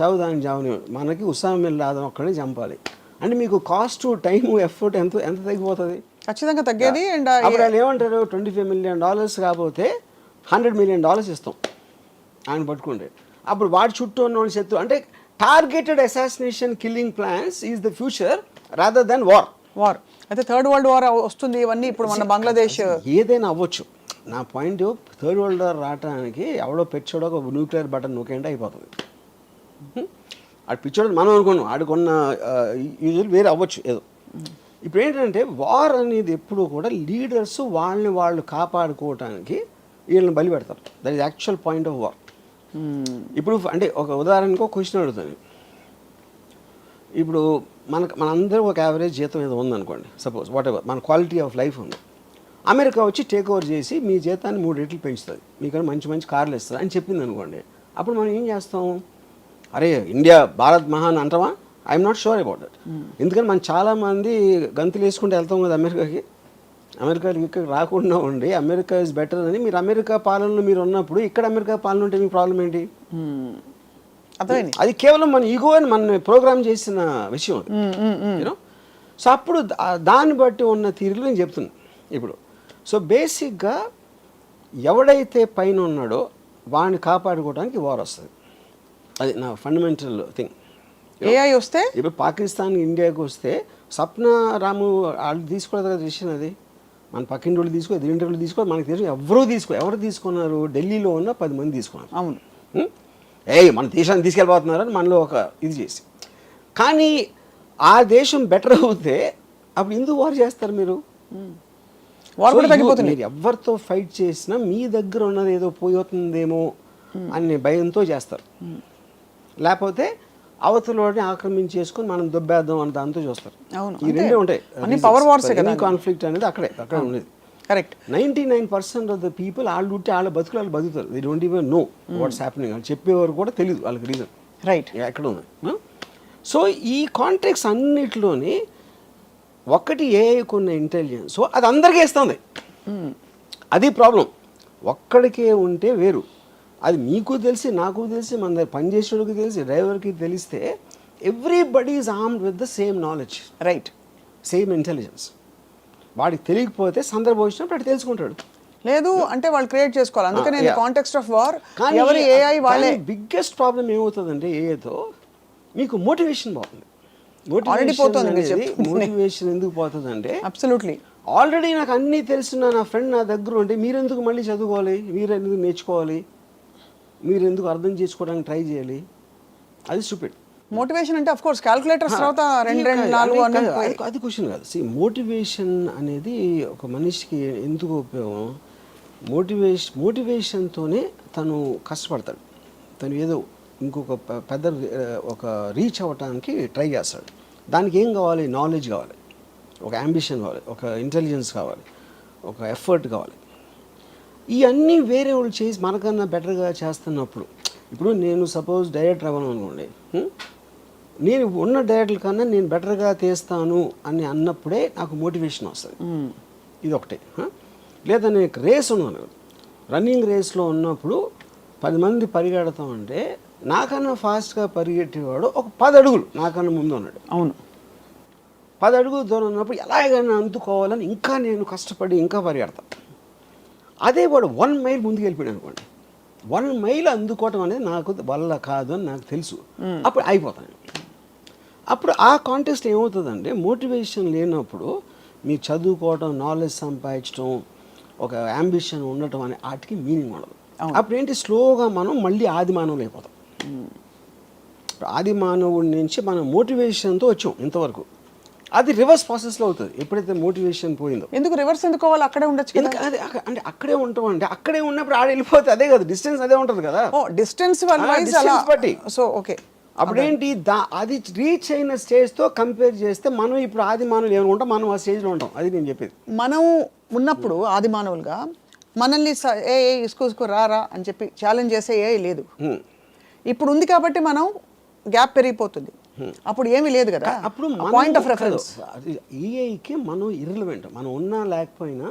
S2: చావుని మనకి ఉసామా బిన్ లాదెన్ ఒక్కడే చంపాలి అంటే మీకు కాస్ట్ టైము ఎఫర్ట్ ఎంత ఎంత తగ్గిపోతుంది?
S1: ఖచ్చితంగా తగ్గేది. అండ్
S2: అప్పుడు వాళ్ళు ఏమంటారు, $25 million కాకపోతే $100 million ఇస్తాం ఆయన పట్టుకుంటే. అప్పుడు వాడి చుట్టూ ఉన్న వాళ్ళు శత్రు అంటే targeted assassination killing plans is the future rather than war.
S1: అయితే థర్డ్ వరల్డ్ వార్ వస్తుంది ఇవన్నీ ఇప్పుడు మన బంగ్లాదేశ్
S2: ఏదైనా అవ్వచ్చు. నా పాయింట్ థర్డ్ వరల్డ్ వార్ రావడానికి ఎవడో పెచ్చోడో ఒక న్యూక్లియర్ బటన్ నొక్కేంటే అయిపోతుంది. ఆడు పిచ్చోడు మనం అనుకున్నాం, ఆడుకున్న యూజువల్ వేరే అవ్వచ్చు ఏదో. ఇప్పుడు ఏంటంటే వార్ అనేది ఎప్పుడు కూడా లీడర్స్ వాళ్ళని వాళ్ళు కాపాడుకోవటానికి వీళ్ళని బలి పెడతారు. That is actual point of war. ఇప్పుడు అంటే ఒక ఉదాహరణకు ఒక క్వశ్చన్ అడుగుతాను. ఇప్పుడు మనందరూ ఒక యావరేజ్ జీతం ఏదో ఉందనుకోండి, సపోజ్ వాట్ ఎవర్, మన క్వాలిటీ ఆఫ్ లైఫ్ ఉంది. అమెరికా వచ్చి టేక్ ఓవర్ చేసి మీ జీతాన్ని 3 రెట్లు పెంచుతుంది, మీకన్నా మంచి మంచి కార్లు ఇస్తుంది అని చెప్పింది అనుకోండి. అప్పుడు మనం ఏం చేస్తాం? అరే ఇండియా భారత్ మహాన్ అంటామా? I'm not sure about that. ఎందుకంటే మనం చాలామంది గంతులు వేసుకుంటూ వెళ్తాం కదా అమెరికాకి. అమెరికాకి ఇక్కడ రాకుండా ఉండి అమెరికా ఇస్ బెటర్ అని మీరు అమెరికా పాలనలో మీరు ఉన్నప్పుడు ఇక్కడ అమెరికా పాలన ఉంటే మీ ప్రాబ్లం ఏంటి? అది కేవలం మన ఈగో అని మన ప్రోగ్రామ్ చేసిన విషయం యూనో. సో అప్పుడు దాన్ని బట్టి ఉన్న తీరులో నేను చెప్తున్నాను ఇప్పుడు. సో బేసిక్గా ఎవడైతే పైన ఉన్నాడో వాడిని కాపాడుకోవడానికి వార్ వస్తుంది. అది నా ఫండమెంటల్ థింగ్.
S1: ఏఐ వస్తే
S2: ఇప్పుడు పాకిస్తాన్ ఇండియాకి వస్తే సప్న రాము వాళ్ళు తీసుకోలేదు కదా డిసిషన్. అది మన పక్కింటి వాళ్ళు తీసుకో, ఎదురింటి వాళ్ళు తీసుకో, మనకి తెలుసు ఎవరు తీసుకున్నారు? ఢిల్లీలో ఉన్న 10 మంది తీసుకున్నారు.
S1: అవును,
S2: మన దేశాన్ని తీసుకెళ్ళిపోతున్నారని మనలో ఒక ఇది చేసి. కానీ ఆ దేశం బెటర్ అవుతే అప్పుడు ఎందుకు వార్ చేస్తారు మీరు? మీరు ఎవరితో ఫైట్ చేసినా మీ దగ్గర ఉన్నది ఏదో పోతుందేమో అనే భయంతో చేస్తారు. లేకపోతే అవతలని ఆక్రమించేసుకొని మనం దొబ్బేద్దాం అని దాంతో చూస్తారు. ఈ రెండే ఉంటాయి. కాన్ఫ్లిక్ట్ అనేది అక్కడ ఉండేది.
S1: కరెక్ట్.
S2: 99% ఆఫ్ ద పీపుల్ వాళ్ళు ఉంటే వాళ్ళ బతుకులు వాళ్ళు బతుకుతారు. They don't even know what's happening. వాళ్ళు చెప్పేవారు కూడా తెలియదు వాళ్ళకి రీజన్
S1: రైట్
S2: ఎక్కడ ఉంది. సో ఈ కాంట్రాక్ట్స్ అన్నిటిలోని ఒకటి ఏఐకున్న ఇంటెలిజెన్స్, సో అది అందరికీ ఇస్తుంది. అది ప్రాబ్లం. ఒక్కడికే ఉంటే వేరు. అది మీకు తెలిసి, నాకు తెలిసి, మన దగ్గర పనిచేసేవాడికి తెలిసి, డ్రైవర్కి తెలిస్తే everybody is armed with the same knowledge,
S1: right,
S2: same intelligence. వాడికి తెలియకపోతే సందర్భం వచ్చినప్పుడు అటు తెలుసుకుంటాడు.
S1: లేదు అంటే వాళ్ళు క్రియేట్ చేసుకోవాలి. అందుకనే కాంటెక్స్ట్ ఆఫ్ వార్ ఎవరి ఏఐ వాళ్ళే.
S2: బిగ్గెస్ట్ ప్రాబ్లం ఏమవుతుందంటే ఏఐతో మీకు మోటివేషన్ పోతుంది. మోటివేషన్ ఎందుకు పోతుంది అంటే
S1: అబ్సల్యూట్లీ
S2: ఆల్రెడీ నాకు అన్నీ తెలిసిన నా ఫ్రెండ్ నా దగ్గర ఉంటే మీరెందుకు మళ్ళీ చదువుకోవాలి, మీరెందుకు నేర్చుకోవాలి, మీరెందుకు అర్థం చేసుకోవడానికి ట్రై చేయాలి? అది స్టూపిడ్.
S1: మోటివేషన్ అంటే ఆఫ్ కోర్స్ క్యాలిక్యులేటర్స్ తర్వాత 2 4
S2: అది క్వశ్చన్ కాదు. మోటివేషన్ అనేది ఒక మనిషికి ఎందుకు ఉపయోగం? మోటివేషన్తోనే తను కష్టపడతాడు. తను ఏదో ఇంకొక పెద్ద ఒక రీచ్ అవ్వటానికి ట్రై చేస్తాడు. దానికి ఏం కావాలి? నాలెడ్జ్ కావాలి, ఒక అంబిషన్ కావాలి, ఒక ఇంటెలిజెన్స్ కావాలి, ఒక ఎఫర్ట్ కావాలి. ఇవన్నీ వేరే వాళ్ళు చేసి మనకన్నా బెటర్గా చేస్తున్నప్పుడు, ఇప్పుడు నేను సపోజ్ డైరెక్టర్ అవ్వను అనుకోండి, నేను ఉన్న డైరెక్టర్ కన్నా నేను బెటర్గా తీస్తాను అని అన్నప్పుడే నాకు మోటివేషన్ వస్తుంది. ఇది ఒకటే. లేదా నేను రేస్ ఉన్నాను, రన్నింగ్ రేస్లో ఉన్నప్పుడు 10 మంది పరిగెడతామంటే నాకన్నా ఫాస్ట్గా పరిగెట్టేవాడు ఒక 10 అడుగులు నాకన్నా ముందు ఉన్నాడు.
S1: అవును,
S2: 10 అడుగులు దూరం ఉన్నప్పుడు ఎలాగైనా అందుకోవాలని ఇంకా నేను కష్టపడి ఇంకా పరిగెడతాను. అదే వాడు 1 మైల్ ముందుకు వెళ్ళిపోయాడు అనుకోండి, 1 మైల్ అందుకోవటం అనేది నాకు వల్ల కాదు అని నాకు తెలుసు. అప్పుడు అయిపోతాను. అప్పుడు ఆ కాంటెక్స్ట్ ఏమవుతుందంటే మోటివేషన్ లేనప్పుడు మీరు చదువుకోవడం, నాలెడ్జ్ సంపాదించడం, ఒక అంబిషన్ ఉండటం అనే వాటికి మీనింగ్ ఉండదు. అప్పుడు ఏంటి, స్లోగా మనం మళ్ళీ ఆది మానవులు అయిపోతాం. ఆది మానవుడి నుంచి మనం మోటివేషన్తో వచ్చాం ఇంతవరకు. అది రివర్స్ ప్రాసెస్లో అవుతుంది ఎప్పుడైతే మోటివేషన్ పోయిందో.
S1: ఎందుకు రివర్స్ ఎందుకు అవ్వాలి? అక్కడే ఉండొచ్చు కదా.
S2: ఎందుకు అది అంటే అక్కడే ఉంటాం అంటే అక్కడే ఉన్నప్పుడు ఆడ వెళ్ళిపోతే అదే కదా, డిస్టెన్స్ అదే ఉంటుంది కదా.
S1: ఓ డిస్టెన్స్
S2: బట్టి
S1: సో ఓకే.
S2: అప్పుడేంటి అది రీచ్ అయిన స్టేజ్తో కంపేర్ చేస్తే మనం ఇప్పుడు ఆది మానవులు ఏమైనా ఉంటాం, మనం ఆ స్టేజ్లో ఉంటాం. అది నేను చెప్పేది.
S1: మనం ఉన్నప్పుడు ఆది మానవులుగా మనల్ని ఏ ఇసుకు రా అని చెప్పి ఛాలెంజ్ చేసే ఏ లేదు. ఇప్పుడు ఉంది కాబట్టి మనం గ్యాప్ పెరిగిపోతుంది. అప్పుడు ఏమీ లేదు కదా.
S2: అప్పుడు
S1: పాయింట్ ఆఫ్ రెఫరెన్స్
S2: ఏఐకి మనం ఇర్రిలవెంట్. మనం ఉన్నా లేకపోయినా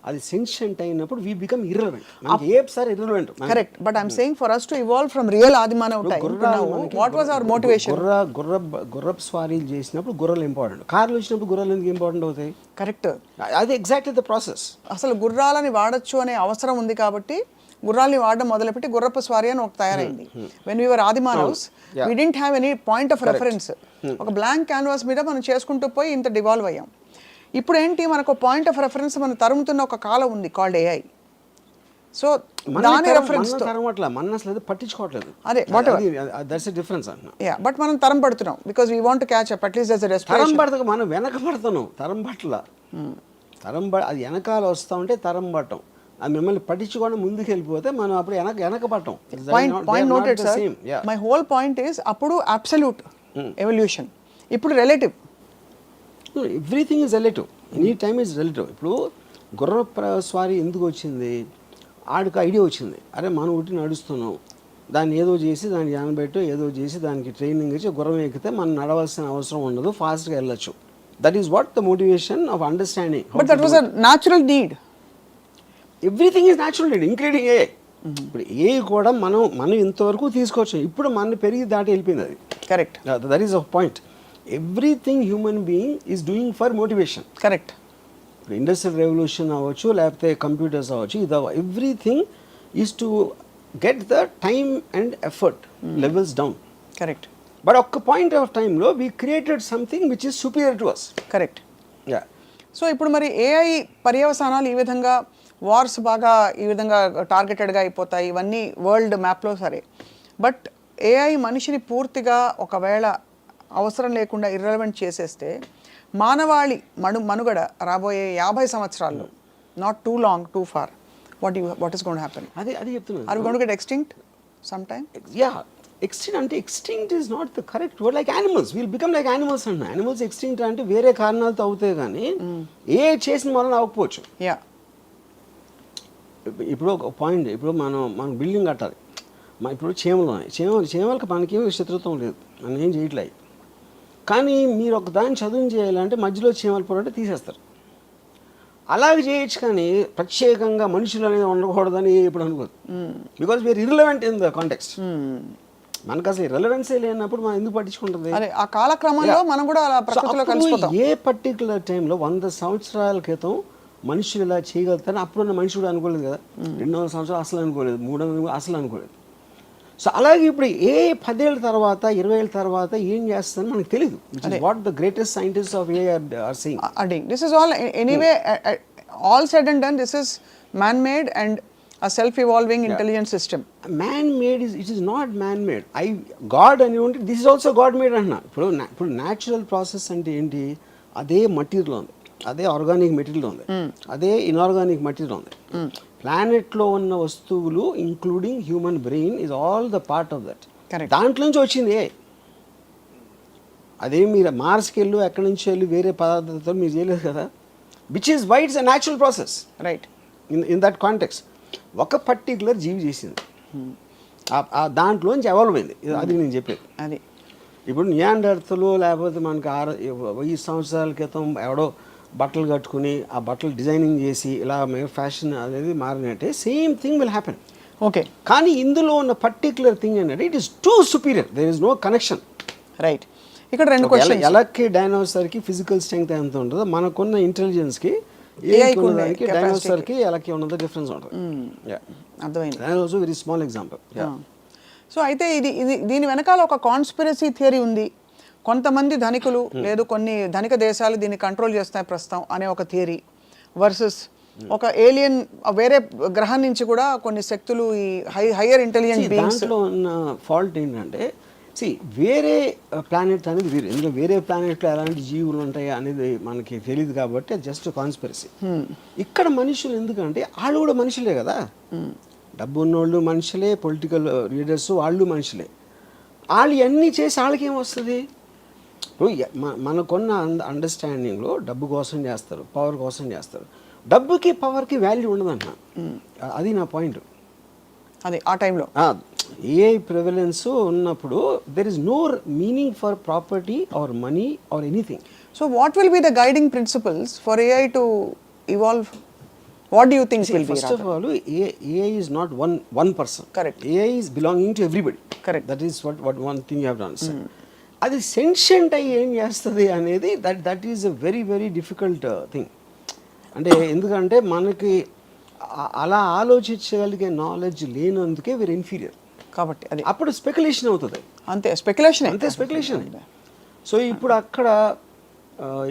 S2: అది సెన్షియంట్ అయినప్పుడు వీ బికమ్ ఇర్రిలవెంట్. మనకి ఏసారి irrelevant.
S1: Correct. But I'm saying for us to evolve from real ఆది మానవ time, what was our motivation?
S2: గుర్రపు స్వారీలు చేసినప్పుడు గుర్రాలు ఇంపార్టెంట్, కార్లు వచ్చినప్పుడు గుర్రాలు ఎందుకు ఇంపార్టెంట్ అవుతాయి?
S1: కరెక్ట్.
S2: అది ఎగ్జాక్ట్లీ ద ప్రాసెస్.
S1: అసలు గుర్రాలని వాడచ్చు అనే అవసరం ఉంది కాబట్టి గుర్రాలని వాడడం మొదలుపెట్టి గుర్రపు స్వారీ అని ఒక తయారైంది. వెన్ వీ వర్ ఆది మానవ్స్ we didn't have any point of reference. ఒక బ్లాంక్ క్యాన్వాస్ మీద మనం చేసుకుంటూ పోయి ఇంత డివాల్వ్ అయ్యాం. ఇప్పుడు ఏంటి, మనకు పాయింట్ ఆఫ్ రెఫరెన్స్ మనం తరుముతున్న ఒక కాలం ఉంది కాల్డ్ ఏఐ. సో దాని రెఫరెన్స్ తో
S2: మన అసలు పట్టించుకోవట్లేదు.
S1: అదే
S2: దట్స్ ఎ డిఫరెన్స్ అంటున్నా.
S1: యా, బట్ మనం తరం పడుతున్నాం because we want to catch up at least as a respiration.
S2: తరం పడతాం, మనం వెనక పడుతున్నాం. తరం పట్ల అది వెనకాల వస్తూ ఉంటే తరం పట్టం. అది మిమ్మల్ని పట్టించుకొని ముందుకు వెళ్ళిపోతే మనం అప్పుడు వెనక పట్టం.
S1: Point noted sir. My whole point is అప్పుడు అబ్సల్యూట్ ఎవల్యూషన్, ఇప్పుడు relative.
S2: Everything is relative, any time is relative. ఇప్పుడు గుర్ర స్వారీ ఎందుకు వచ్చింది? ఆడికి ఐడియా వచ్చింది, అరే మనం ఒకటి నడుస్తున్నాం, దాన్ని ఏదో చేసి దానికి జానబెట్టు ఏదో చేసి దానికి ట్రైనింగ్ ఇచ్చి గుర్రం ఎక్కితే మనం నడవాల్సిన అవసరం ఉండదు, ఫాస్ట్గా వెళ్ళొచ్చు. That is what the motivation of understanding.
S1: But that was a natural need.
S2: Everything is natural need including a. ఇప్పుడు ఏ కూడా మనం ఇంతవరకు తీసుకోవచ్చు, ఇప్పుడు మన పెరిగి దాటి వెళ్ళిపోయింది అది.
S1: Correct.
S2: That is a point. Everything human being is doing for motivation.
S1: Correct.
S2: ఇప్పుడు ఇండస్ట్రియల్ రెవల్యూషన్ అవ్వచ్చు, లేకపోతే కంప్యూటర్స్ అవ్వచ్చు, ఇది everything is to get the time and effort levels down.
S1: Correct.
S2: But ఒక్క పాయింట్ ఆఫ్ టైంలో we created something which is superior to us.
S1: Correct.
S2: Yeah.
S1: So ఇప్పుడు మరి ఏఐ పర్యవసానాలు ఈ విధంగా, వార్స్ బాగా ఈ విధంగా టార్గెటెడ్గా అయిపోతాయి, ఇవన్నీ వరల్డ్ మ్యాప్లో సరే. బట్ ఏఐ మనిషిని పూర్తిగా ఒకవేళ అవసరం లేకుండా ఇర్రెలవెంట్ చేసేస్తే మానవాళి మనుగడ రాబోయే 50 సంవత్సరాల్లో, not too long too far, what is going to happen?
S2: అది చెప్తున్నాను.
S1: Are we going to get extinct some time?
S2: Yeah, extinct అంటే extinct is not the correct word. Like animals, we'll become like animals అన్న. యానిమల్స్ ఎక్స్టింక్ట్ అంటే వేరే కారణాలతో అవుతాయి కానీ ఏ చేసిన వలన అవ్వకపోవచ్చు.
S1: యా.
S2: ఇప్పుడు ఒక పాయింట్, ఇప్పుడు మనం బిల్డింగ్ కట్టాలి. ఇప్పుడు చీమలకి మనకి శత్రుత్వం లేదు, మనం ఏం చేయట్లేదు. కానీ మీరు ఒక దాన్ని చదువు చేయాలంటే మధ్యలో చీమల పొర అంటే తీసేస్తారు. అలాగే చేయొచ్చు కానీ ప్రత్యేకంగా మనుషులు అనేది ఉండకూడదని ఎప్పుడు అనుకోదు. Because we're irrelevant in the context. మనకు అసలు రెలవెన్సే లేనప్పుడు మనం ఎందుకు పట్టించుకుంటుంది?
S1: ఆ కాలక్రమంలో మనం కూడా అలా ప్రకృతిలో కలిసిపోతాం.
S2: ఏ పర్టికులర్ టైంలో 100 సంవత్సరాల క్రితం మనుషులు ఇలా చేయగలుగుతారని అప్పుడున్న మనిషి కూడా అనుకోలేదు కదా. 200 సంవత్సరాలు అసలు అనుకోలేదు, 300 అసలు అనుకోలేదు. సో అలాగే ఇప్పుడు 10 ఏళ్ళ తర్వాత 20 ఏళ్ళ తర్వాత ఏం చేస్తుందని మనకు తెలియదు. What the greatest scientist of AI are saying.
S1: This is all anyway, all said and done, this is man-made and a self-evolving intelligent system.
S2: Man-made it is not man-made. God అని ఉంటే this is also God-made అంటున్నా. ఇప్పుడు న్యాచురల్ ప్రాసెస్ అంటే ఏంటి? అదే మటీరియల్ ఉంది, అదే ఆర్గానిక్ మెటీరియల్ ఉంది, అదే ఇన్ఆర్గానిక్ మెటీరియల్ ఉంది. ప్లానెట్లో ఉన్న వస్తువులు including human brain is all the part of that. దాంట్లో నుంచి వచ్చింది. అదే మీరు మార్స్కి వెళ్ళి ఎక్కడి నుంచి వెళ్ళి వేరే పదార్థాలతో మీరు చేయలేదు కదా. Which is why it's a natural process.
S1: Right.
S2: In that context ఒక పర్టికులర్ జీవి చేసింది, దాంట్లోంచి ఎవాల్వ్ అయింది. అది నేను చెప్పేది.
S1: అది
S2: ఇప్పుడు నియాండర్తలు లేకపోతే మనకి 1000 సంవత్సరాల క్రితం ఎవడో బట్టలు కట్టుకుని ఆ బట్టలు డిజైనింగ్ చేసి ఇలా ఫ్యాషన్ అనేది మారినట్టే same thing will happen.
S1: Okay.
S2: కానీ ఇందులో ఉన్న పర్టికులర్ థింగ్ ఏంటంటే it is too superior, there is no connection.
S1: Right. ఇక్కడ 2 క్వశ్చన్స్.
S2: ఎలక్కి డైనోసార్కి ఫిజికల్ స్ట్రెంగ్త్ ఎంత ఉంటుందో మనకున్న ఇంటెలిజెన్స్కి ఏఐకి డైనోసార్కి ఎలక్కి ఉన్నంత డిఫరెన్స్ ఉంటుంది.
S1: అర్థమైంది.
S2: That is also very small example.
S1: So అయితే దీని వెనకాల ఒక కాన్స్పిరసీ థియరీ ఉంది. కొంతమంది ధనికులు లేదు కొన్ని ధనిక దేశాలు దీన్ని కంట్రోల్ చేస్తాయి ప్రస్తుతం అనే ఒక థియరీ వర్సెస్ ఒక ఏలియన్ వేరే గ్రహం నుంచి కూడా కొన్ని శక్తులు ఈ హయ్యర్ ఇంటెలిజెంట్ బీయింగ్స్.
S2: దాంట్లో ఉన్న ఫాల్ట్ ఏంటంటే వేరే ప్లానెట్ అనేది వేరే, ఎందుకంటే వేరే ప్లానెట్లో ఎలాంటి జీవులు ఉంటాయి అనేది మనకి తెలియదు కాబట్టి అది జస్ట్ కాన్స్పిరసీ. ఇక్కడ మనుషులు ఎందుకంటే వాళ్ళు కూడా మనుషులే కదా, డబ్బు ఉన్నోళ్ళు మనుషులే, పొలిటికల్ లీడర్స్ వాళ్ళు మనుషులే. వాళ్ళు ఇవన్నీ చేసి వాళ్ళకి ఏమొస్తుంది? మనకున్న అండర్స్టాండింగ్లో డబ్బు కోసం చేస్తారు, పవర్ కోసం చేస్తారు. డబ్బుకి పవర్కి వాల్యూ ఉండదంట, అది నా పాయింట్.
S1: అది ఆ టైంలో
S2: ఏఐ ప్రివలెన్స్ ఉన్నప్పుడు there is no meaning for property or money or anything.
S1: So what will be the guiding principles for AI to evolve? What do you think will be?
S2: First of all, AI is not one person.
S1: Correct.
S2: AI is belonging to everybody.
S1: Correct.
S2: That is what one thing you have to understand. అది సెన్షియంట్ అయ్యి ఏం చేస్తుంది అనేది that is a very very difficult thing. అంటే ఎందుకంటే మనకి అలా ఆలోచించగలిగే నాలెడ్జ్ లేనందుకే వీరు ఇన్ఫీరియర్
S1: కాబట్టి అది
S2: అప్పుడు స్పెక్యులేషన్ అవుతుంది.
S1: అంతే స్పెక్యులేషన్,
S2: అంతే స్పెక్యులేషన్. సో ఇప్పుడు అక్కడ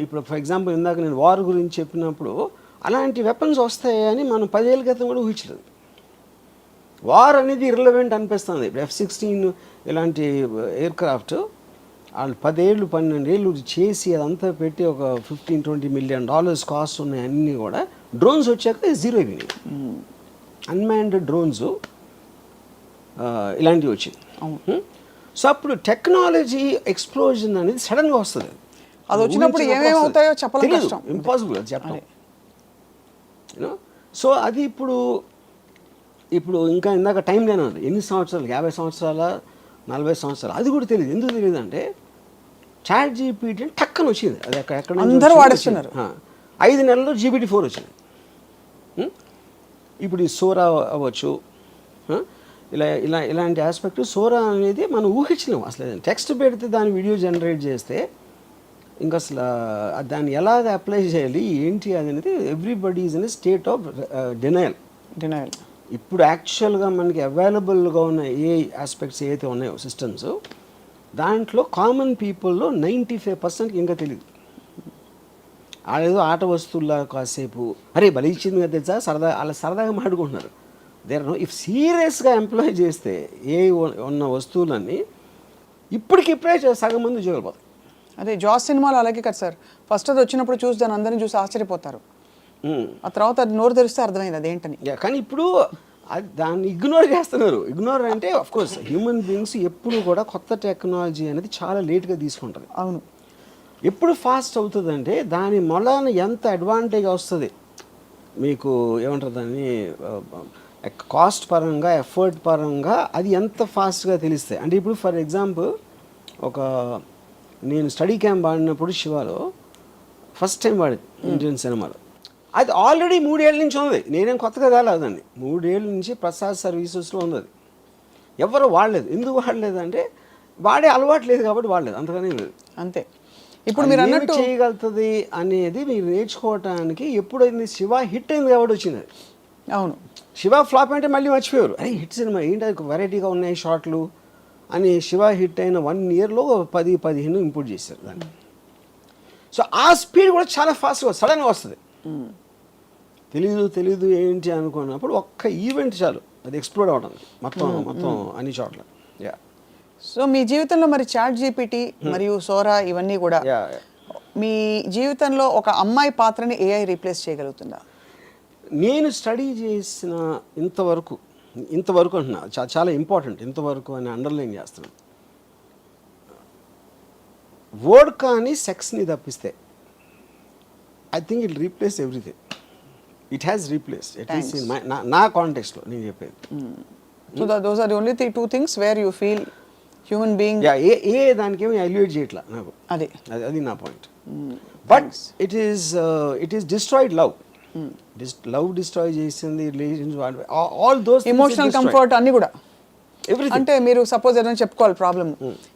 S2: ఇప్పుడు ఫర్ ఎగ్జాంపుల్ ఇందాక నేను వార్ గురించి చెప్పినప్పుడు అలాంటి వెపన్స్ వస్తాయని మనం 10 ఏళ్ళ క్రితం కూడా ఊహించలేదు. వార్ అనేది ఇర్రెలవెంట్ అనిపిస్తుంది. ఇప్పుడు F-16 ఇలాంటి ఎయిర్ క్రాఫ్ట్ వాళ్ళు 10 ఏళ్ళు 12 ఏళ్ళు చేసి అదంతా పెట్టి ఒక $15-20 million కాస్ట్ ఉన్నాయి. అన్నీ కూడా డ్రోన్స్ వచ్చాక జీరో అయిపోయినాయి. అన్మాన్డ్ డ్రోన్స్ ఇలాంటివి వచ్చింది. సో అప్పుడు టెక్నాలజీ ఎక్స్ప్లోజన్ అనేది సడన్గా వస్తుంది.
S1: అది వచ్చినప్పుడు ఏమేమి అవుతాయో చెప్పలేదు, కష్టం,
S2: ఇంపాసిబుల్ అది చెప్పడం. సో అది ఇప్పుడు ఇంకా ఇందాక టైం లేని ఉంది. ఎన్ని సంవత్సరాలు, 50 సంవత్సరాల 40 సంవత్సరాలు, అది కూడా తెలియదు. ఎందుకు తెలియదు అంటే చాట్ జీపీటీ టక్కన వచ్చింది. అది ఎక్కడ
S1: అందరూ వాడేస్తున్నారు.
S2: 5 నెలల్లో GPT-4 వచ్చింది. ఇప్పుడు ఈ సోరా అవ్వచ్చు, ఇలాంటి ఆస్పెక్ట్. సోరా అనేది మనం ఊహించలేము అసలు. టెక్స్ట్ పెడితే దాని వీడియో జనరేట్ చేస్తే ఇంకా అసలు దాన్ని ఎలాగ అప్లై చేయాలి ఏంటి అనేది everybody is in a state of denial. ఇప్పుడు యాక్చువల్గా మనకి అవైలబుల్గా ఉన్న ఏ ఆస్పెక్ట్స్ ఏవైతే ఉన్నాయో సిస్టమ్స్, దాంట్లో కామన్ పీపుల్లో 95% ఇంకా తెలియదు. వాళ్ళేదో ఆట వస్తువుల్లా కాసేపు అరే బలి ఇచ్చింది కదా తెలుసా సరదా అలా సరదాగా మాట్లాడుకుంటున్నారు. దేర్ నో ఇఫ్ సీరియస్గా ఎంప్లాయ్ చేస్తే ఏ ఉన్న వస్తువులన్నీ ఇప్పటికిప్పుడే సగం మంది ఉద్యోగాలు పోతాయి.
S1: అదే జాస్ సినిమాలో అలాగే కదా సార్, ఫస్ట్ అది వచ్చినప్పుడు చూసి దాన్ని అందరినీ చూసి ఆశ్చర్యపోతారు, ఆ తర్వాత అది నోరు తెరిస్తే అర్థమైంది అదేంటని.
S2: కానీ ఇప్పుడు దాన్ని ఇగ్నోర్ చేస్తున్నారు. ఇగ్నోర్ అంటే ఆఫ్ కోర్స్ హ్యూమన్ బీయింగ్స్ ఎప్పుడు కూడా కొత్త టెక్నాలజీ అనేది చాలా లేట్గా తీసుకుంటుంది.
S1: అవును,
S2: ఎప్పుడు ఫాస్ట్ అవుతుందంటే దాని మొలాన ఎంత అడ్వాంటేజ్ వస్తుంది మీకు, ఏమంటారు దాన్ని, కాస్ట్ పరంగా ఎఫర్ట్ పరంగా అది ఎంత ఫాస్ట్గా తెలుస్తాయి. అంటే ఇప్పుడు ఫర్ ఎగ్జాంపుల్ నేను స్టడీ క్యాంప్ ఆడినప్పుడు శివాలో ఫస్ట్ టైం వాడింది ఇండియన్ సినిమాలో. అది ఆల్రెడీ 3 ఏళ్ళ నుంచి ఉంది. నేనేం కొత్తగా కాలేదండి, 3 ఏళ్ళ నుంచి ప్రసాద్ సర్వీసెస్లో ఉంది. అది ఎవరు వాడలేదు. ఎందుకు వాడలేదు అంటే వాడే అలవాటు లేదు కాబట్టి వాడలేదు, అంతగానే లేదు.
S1: అంతే. ఇప్పుడు మీరు అన్నట్టు
S2: చేయగలుగుతుంది అనేది మీరు నేర్చుకోవటానికి ఎప్పుడైంది శివ హిట్ అయింది కాబట్టి వచ్చింది.
S1: అవును,
S2: శివ ఫ్లాప్ అంటే మళ్ళీ మర్చిపోయారు. అరే హిట్ సినిమా ఏంటి, అది వెరైటీగా ఉన్నాయి షార్ట్లు అని. శివ హిట్ అయిన 1 ఇయర్లో 10-15 ఇంపోర్ట్ చేశారు దాన్ని. సో ఆ స్పీడ్ కూడా చాలా ఫాస్ట్గా సడన్గా వస్తుంది. తెలీదు ఏంటి అనుకున్నప్పుడు ఒక్క ఈవెంట్ చాలు అది ఎక్స్ప్లోర్ అవడానికి మొత్తం అన్ని చోట్ల. యా.
S1: సో మీ జీవితంలో మరి చాట్ జీపీటీ మరియు సోరా ఇవన్నీ కూడా మీ జీవితంలో ఒక అమ్మాయి పాత్రని ఏఐ రీప్లేస్ చేయగలుగుతుందా?
S2: నేను స్టడీ చేసిన ఇంతవరకు అంటున్నా, చాలా ఇంపార్టెంట్ ఇంతవరకు అని అండర్లైన్ చేస్తున్నాను. వర్డ్ కానీ సెక్స్ని తప్పిస్తే I think it replace everything. It has replaced it is in నా కాంటెక్స్ట్లో నేను చెప్పేది.
S1: So those are the only 2 things where you feel human being.
S2: ఏ దానికి ఏమి ఎలివేట్ చేయట్లా నాకు, అది నా point. But it is destroyed love. Love destroy చేసింది, relations, all those
S1: emotional comfort అన్ని కూడా. అంటే మీరు సపోజ్ ఏదైనా చెప్పుకోవాలి ప్రాబ్లమ్,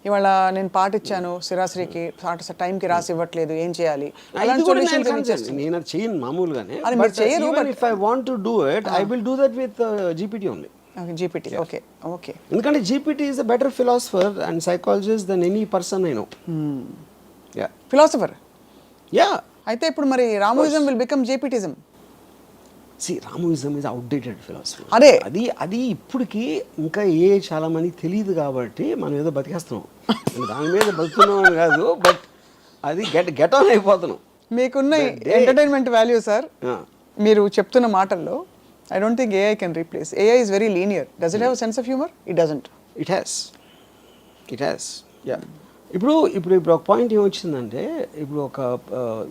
S1: ఇవాళ నేను పాట ఇచ్చాను శిరాశ్రీకి, పాట టైంకి రాసి ఇవ్వట్లేదు, ఏం చేయాలి?
S2: నేను అది చేయను మామూలుగానే. If I want to do it I will do that with GPT only.
S1: GPT. Okay okay.
S2: ఎందుకంటే GPT is a better philosopher and psychologist then any person I know. Yeah
S1: philosopher.
S2: Yeah.
S1: అయితే ఇప్పుడు మరి Ramuism will become GPTism.
S2: Ramuism is outdated philosophy.
S1: అదే
S2: అది ఇప్పటికి ఇంకా చాలా మందికి తెలియదు కాబట్టి మనం ఏదో బతికేస్తున్నాం. దాని మీద బతుకుతున్నాం అని కాదు, బట్ అది గెట్ ఆన్ అయిపోతున్నాం.
S1: మీకున్న ఎంటర్టైన్మెంట్ వాల్యూ సార్ మీరు చెప్తున్న మాటల్లో, I don't think AI can replace. AI is very linear. Does it have sense of humour? It doesn't.
S2: It has. Yeah. ఇప్పుడు ఒక పాయింట్ ఏమొచ్చిందంటే, ఇప్పుడు ఒక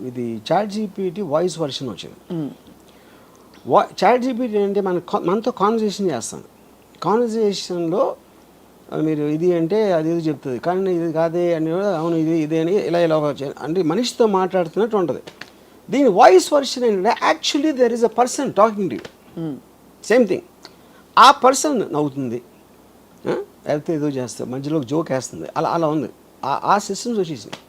S2: ఇది చాట్ జీపీటీ వాయిస్ వర్షన్ వచ్చింది. చాట్ జీపీటీ అంటే మనతో కాన్వర్జేషన్ చేస్తాం. కాన్వర్జేషన్లో మీరు ఇది అంటే అది ఏదో చెప్తుంది, కానీ ఇది కాదే అని, అవును ఇదే అని ఇలా అంటే మనిషితో మాట్లాడుతున్నట్టు ఉంటుంది. దీని వాయిస్ వర్షన్ ఏంటంటే actually there is a person talking to you, same thing. ఆ పర్సన్ నవ్వుతుంది, లేకపోతే ఏదో చేస్తుంది, మధ్యలో జోక్ వేస్తుంది, అలా ఉంది. ఆ సిస్టమ్స్ వచ్చేసింది.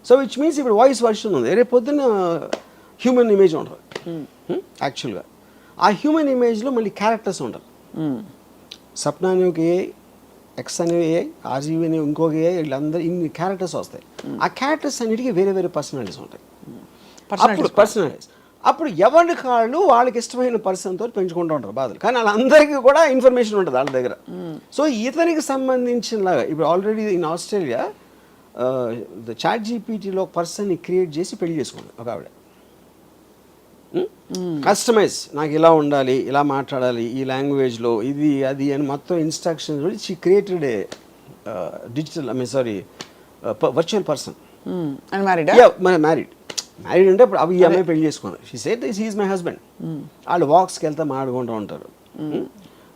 S2: సో విచ్ మీన్స్ ఇప్పుడు వాయిస్ వర్షన్ ఉంది. రేపు పొద్దున్న హ్యూమన్ ఇమేజ్ ఉంటుంది యాక్చువల్గా. ఆ హ్యూమన్ ఇమేజ్లో మళ్ళీ క్యారెక్టర్స్ ఉంటారు. సప్న అనే ఒక ఏఐ, ఎక్స్ అనేవి ఏఐ, ఆర్జీవి అనే ఇంకొక ఏఐ, వీళ్ళందరూ ఇన్ని క్యారెక్టర్స్ వస్తాయి. ఆ క్యారెక్టర్స్ అన్నిటికీ వేరే వేరే పర్సనాలిటీస్ ఉంటాయి. అప్పుడు ఎవరి కాళ్ళు వాళ్ళకి ఇష్టమైన పర్సన్తో పెంచుకుంటూ ఉంటారు బాధలు, కానీ వాళ్ళందరికీ కూడా ఇన్ఫర్మేషన్ ఉంటుంది వాళ్ళ దగ్గర. సో ఇతనికి సంబంధించినలాగా ఇప్పుడు ఆల్రెడీ ఇన్ ఆస్ట్రేలియా చాట్ జీపీటీలో ఒక పర్సన్ని క్రియేట్ చేసి పెళ్లి చేసుకుంది ఒక ఆవిడ. కస్టమైజ్, నాకు ఇలా ఉండాలి, ఇలా మాట్లాడాలి, ఈ లాంగ్వేజ్లో, ఇది అది అని మొత్తం instructions she created a digital virtual person. Married అంటే ఇప్పుడు అవి ఈ అమ్మాయి పెళ్లి చేసుకున్నారు. She said this is my husband. వాళ్ళు వాక్స్కి వెళ్తా మాట్లాడుకుంటూ ఉంటారు.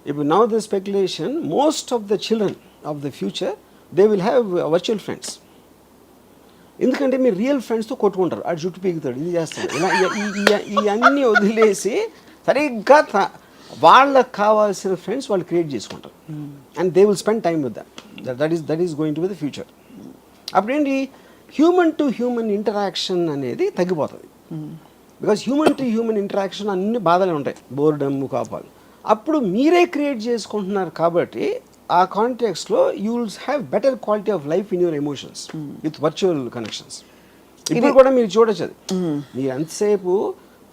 S2: ఇప్పుడు now the speculation, most of the children of the future they will have virtual friends. ఎందుకంటే మీరు రియల్ ఫ్రెండ్స్తో కొట్టుకుంటారు, అటు చుట్టూ పీకుతాడు, ఇది చేస్తాడు, ఇలా ఇవన్నీ వదిలేసి సరిగ్గా వాళ్ళకి కావాల్సిన ఫ్రెండ్స్ వాళ్ళు క్రియేట్ చేసుకుంటారు. And they will spend time with that is going to be the future. అప్పుడేంటి, హ్యూమన్ టు హ్యూమన్ ఇంటరాక్షన్ అనేది తగ్గిపోతుంది. Because human to human interaction అన్ని బాధలే ఉంటాయి, బోర్డమ్, కోపాలు. అప్పుడు మీరే క్రియేట్ చేసుకుంటున్నారు కాబట్టి ఆ కాంటెక్స్లో you will have better quality of life in your emotions with virtual connections. ఇప్పుడు కూడా మీరు చూడొచ్చు అది. మీరు ఎంతసేపు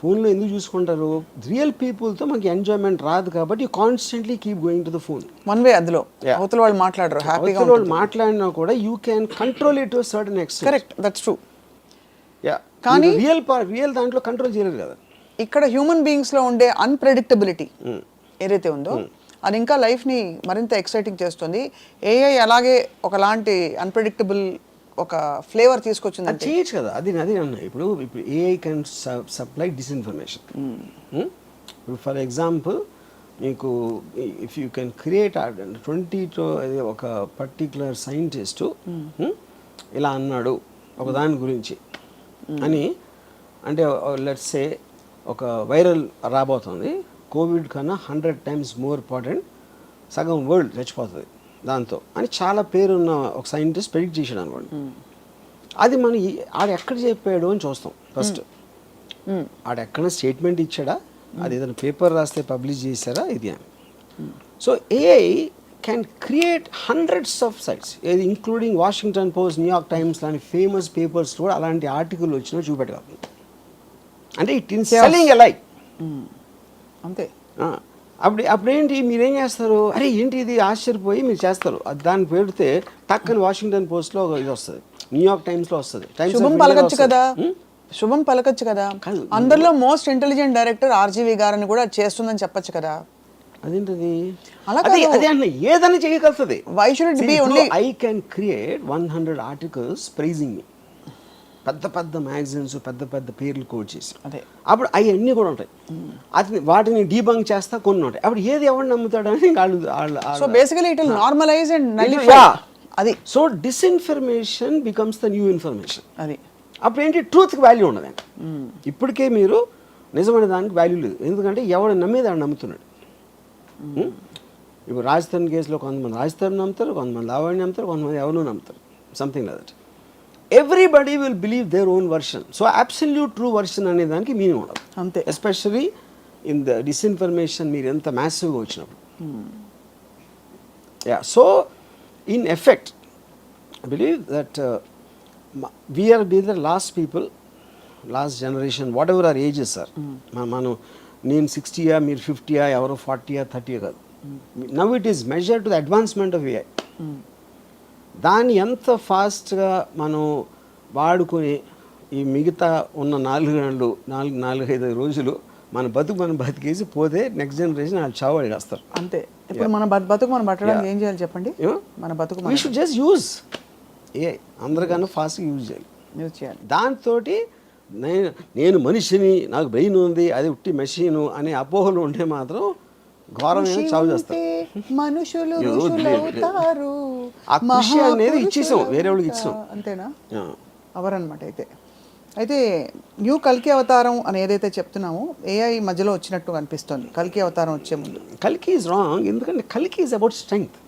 S2: ఫోన్లో ఎందుకు చూసుకుంటారు? రియల్ పీపుల్తో మనకి ఎంజాయ్మెంట్ రాదు కాబట్టి you constantly keep going to the phone.
S1: One way. అందులో అవతల వాళ్ళు మాట్లాడరు, హ్యాపీగా
S2: వాళ్ళు మాట్లాడినా కూడా you can control it to certain extent.
S1: Correct, that's true.
S2: Yeah, కానీ రియల్ దాంట్లో కంట్రోల్ చేయలేదు కదా.
S1: ఇక్కడ హ్యూమన్ బీయింగ్స్లో ఉండే అన్ప్రెడిక్టబిలిటీ ఏదైతే ఉందో అది ఇంకా లైఫ్ని మరింత ఎక్సైటింగ్ చేస్తుంది. ఏఐ అలాగే ఒకలాంటి అన్ప్రెడిక్టబుల్ ఒక ఫ్లేవర్ తీసుకొచ్చింది.
S2: అది చేయొచ్చు కదా, అది అన్న. ఇప్పుడు ఏఐ కెన్ సప్లై డిస్ఇన్ఫర్మేషన్. ఇప్పుడు ఫర్ ఎగ్జాంపుల్ మీకు ఇఫ్ యూ కెన్ క్రియేట్ 20 ఒక పర్టిక్యులర్ సైంటిస్టు ఇలా అన్నాడు ఒక దాని గురించి అని, అంటే లెట్స్ సే ఒక వైరల్ రాబోతుంది, కోవిడ్ కన్నా 100 times మోర్ ఇంపార్టెంట్, సగం వరల్డ్ చచ్చిపోతుంది దాంతో అని చాలా పేరున్న ఒక సైంటిస్ట్ ప్రెడిక్ట్ చేశాడు అనుకోండి. అది మనం ఆడ ఎక్కడ చెప్పాడు అని చూస్తాం ఫస్ట్. ఆడ ఎక్కడ స్టేట్మెంట్ ఇచ్చాడా, అది ఏదైనా పేపర్ రాస్తే పబ్లిష్ చేశారా, ఇది అని. So AI can create hundreds of sites, ఏది including Washington Post, New York Times లాంటి ఫేమస్ పేపర్స్ కూడా అలాంటి ఆర్టికల్ వచ్చినా చూపెట్టగలుగుతుంది. అంటే it in selling a like
S1: అంతే.
S2: అప్పుడేంటి మీరేం చేస్తారు, అరే ఏంటి ఇది ఆశ్చర్యపోయి మీరు చేస్తారు. అది దాన్ని పెడితే టక్కని వాషింగ్టన్ పోస్ట్లో ఇది వస్తుంది, న్యూయార్క్ టైమ్స్లో వస్తుంది.
S1: శుభం పలకచ్చు కదా, శుభం పలకచ్చు కదా. అందరిలో మోస్ట్ ఇంటెలిజెంట్ డైరెక్టర్ ఆర్జీవి గారని కూడా చేస్తుందని చెప్పొచ్చు కదా.
S2: అదేంటది
S1: అలా
S2: అదే అన్న, ఏదైనా చేయగలుగుతుంది.
S1: Why should it be only
S2: I can create 100 articles praising me, పెద్ద పెద్ద మ్యాగజైన్స్, పెద్ద పెద్ద పేర్లు కోడ్ చేసి,
S1: అదే
S2: అప్పుడు అవన్నీ కూడా ఉంటాయి. అది వాటిని డీబంక్ చేస్తా కొన్ని ఉంటాయి. అప్పుడు ఏది ఎవరు నమ్ముతాడని
S1: so basically it will normalize and nullify అది.
S2: So disinformation becomes the new information.
S1: అది
S2: అప్పుడు ఏంటి, ట్రూత్కి వాల్యూ ఉండదండి. ఇప్పటికే మీరు నిజమైన దానికి వాల్యూ లేదు, ఎందుకంటే ఎవడు నమ్మేది ఆడు నమ్ముతున్నాడు. ఇప్పుడు రాజస్థాన్ కేసులో కొంతమంది రాజస్థాన్ నమ్ముతారు, కొంతమంది లావణ్య నమ్ముతారు, కొంతమంది ఎవరు నమ్ముతారు, something like that. Everybody will believe their own version. So absolute true version అనే దానికి మీనింగ్ ఉండదు అంతే. ఎస్పెషలీ ఇన్ ద డిస్ఇన్ఫర్మేషన్ మీరు ఎంత మ్యాసివ్గా వచ్చినప్పుడు. So in effect I believe that we are be the last people, last generation, whatever are ages sir. మనం నేను 60యా, మీరు 50యా, ఎవరో 40యా 30యా కాదు. Now it is measure to the advancement of AI. దాన్ని ఎంత ఫాస్ట్గా మనం వాడుకొని ఈ మిగతా ఉన్న 4-5 రోజులు మన మనం బతికేసి పోతే నెక్స్ట్ జనరేషన్ వాళ్ళు చావు వేస్తారు.
S1: అంతే. ఇప్పుడు మన బతుకు మనం పట్టడానికి ఏం చేయాలి చెప్పండి? మన బతుకు
S2: we should just use AI. అందరికన్నా ఫాస్ట్గా యూజ్ చేయాలి. దాంతో నేను మనిషిని, నాకు బ్రెయిన్ ఉంది, అది ఉట్టి మెషిను అనే అపోహలు ఉంటే మాత్రం ఘోరమైన చావు చేస్తారు.
S1: మనుషులు
S2: ఆ కృషి అనేది ఇచ్చేసాం, వేరే వాళ్ళకి ఇచ్చాం.
S1: అంతేనా? అవరనమాట. అయితే న్యూ కల్కి అవతారం అని ఏదైతే చెప్తున్నామో ఏఐ మధ్యలో వచ్చినట్టు అనిపిస్తుంది కల్కి అవతారం వచ్చే ముందు.
S2: కల్కి ఈజ్ రాంగ్, ఎందుకంటే కల్కి ఈజ్ అబౌట్ స్ట్రెంగ్త్.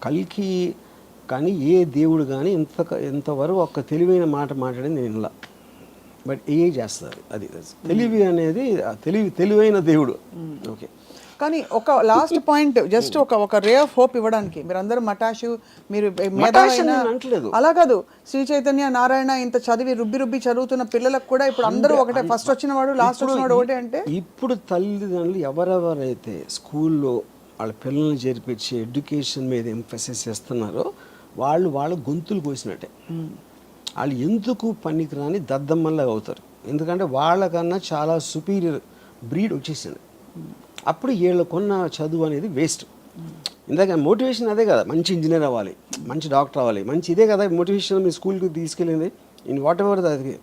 S2: కల్కి కానీ ఏ దేవుడు కానీ ఇంతవరకు ఒక తెలివైన మాట మాట్లాడింది నేను ఇలా. బట్ ఏ చేస్తారు అది తెలివి అనేది, తెలివైన దేవుడు. ఓకే.
S1: కానీ ఒక లాస్ట్ పాయింట్, జస్ట్ ఒక రే ఆఫ్ హోప్ ఇవ్వడానికి మీరందరూ మటాషు, మీరు అలా కాదు, శ్రీ చైతన్య, నారాయణ ఇంత చదివి రుబ్బి చదువుతున్న పిల్లలకు కూడా ఇప్పుడు అందరూ ఒకటే, ఫస్ట్ వచ్చిన వాడు లాస్ట్ వచ్చిన వాడు ఒకటే. అంటే
S2: ఇప్పుడు తల్లిదండ్రులు ఎవరెవరైతే స్కూల్లో వాళ్ళ పిల్లల్ని చేర్పించి ఎడ్యుకేషన్ మీద ఎంఫసిస్ చేస్తున్నారో వాళ్ళ గొంతులు కోసినట్టే. వాళ్ళు ఎందుకు పనికిరాని దద్దమ్మల్లాగా అవుతారు, ఎందుకంటే వాళ్ళకన్నా చాలా సుపీరియర్ బ్రీడ్ వచ్చేసింది. అప్పుడు వీళ్ళకున్న చదువు అనేది వేస్ట్. ఇందాక మోటివేషన్ అదే కదా, మంచి ఇంజనీర్ అవ్వాలి, మంచి డాక్టర్ అవ్వాలి, మంచి ఇదే కదా మోటివేషన్. మీ స్కూల్కి తీసుకెళ్ళింది ఇన్ వాట్ ఎవర్ అది.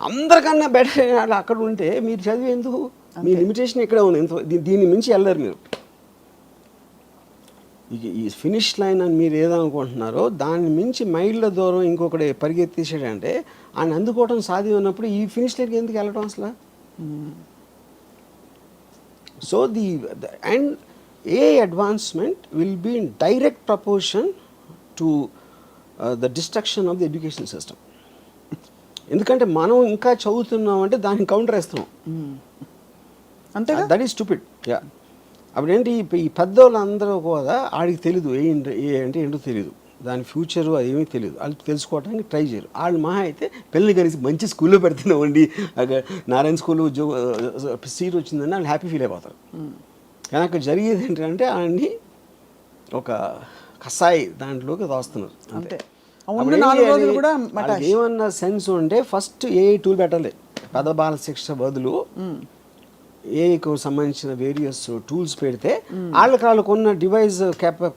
S2: అందరికన్నా బెటర్ అక్కడ ఉంటే మీరు చదివి ఎందుకు? మీ లిమిటేషన్ ఎక్కడ ఉంది, దీన్ని మించి వెళ్ళరు మీరు. ఈ ఫినిష్ లైన్ అని మీరు ఏదనుకుంటున్నారో దాన్ని మించి మైళ్ళ దూరం ఇంకొకటి పరిగెత్తేసాడంటే ఆయన అందుకోవడం సాధ్యం ఉన్నప్పుడు ఈ ఫినిష్ లైన్కి ఎందుకు వెళ్ళడం అసలు? So and AI advancement will be in direct proportion to the destruction of the education system. ఎందుకంటే మనం ఇంకా చదువుతున్నాం అంటే దాన్ని కౌంటర్ వేస్తున్నాం.
S1: అంతే.
S2: That is stupid. యా. అప్పుడేంటి ఈ పెద్దోళ్ళందరూ కూడా ఆడికి తెలీదు ఏ అంటే ఏంటో తెలియదు, దాని ఫ్యూచరు అది ఏమీ తెలియదు, వాళ్ళు తెలుసుకోవడానికి ట్రై చేయరు. వాళ్ళు మహా అయితే పిల్లల్ని కలిసి మంచి స్కూల్లో పెడుతున్నామండి, నారాయణ స్కూల్లో సీట్ వచ్చిందని వాళ్ళు హ్యాపీ ఫీల్ అయిపోతారు. కానీ అక్కడ జరిగేది ఏంటంటే ఆయన్ని ఒక కసాయి దాంట్లోకి దోస్తున్నారు.
S1: అంతే.
S2: ఏమన్నా సెన్స్ ఉంటే ఫస్ట్ ఏ టూల్ పెట్టాలి. పెద్ద బాల శిక్ష బదులు ఏఐకు సంబంధించిన వేరియస్ టూల్స్ పెడితే వాళ్ళకున్న డివైస్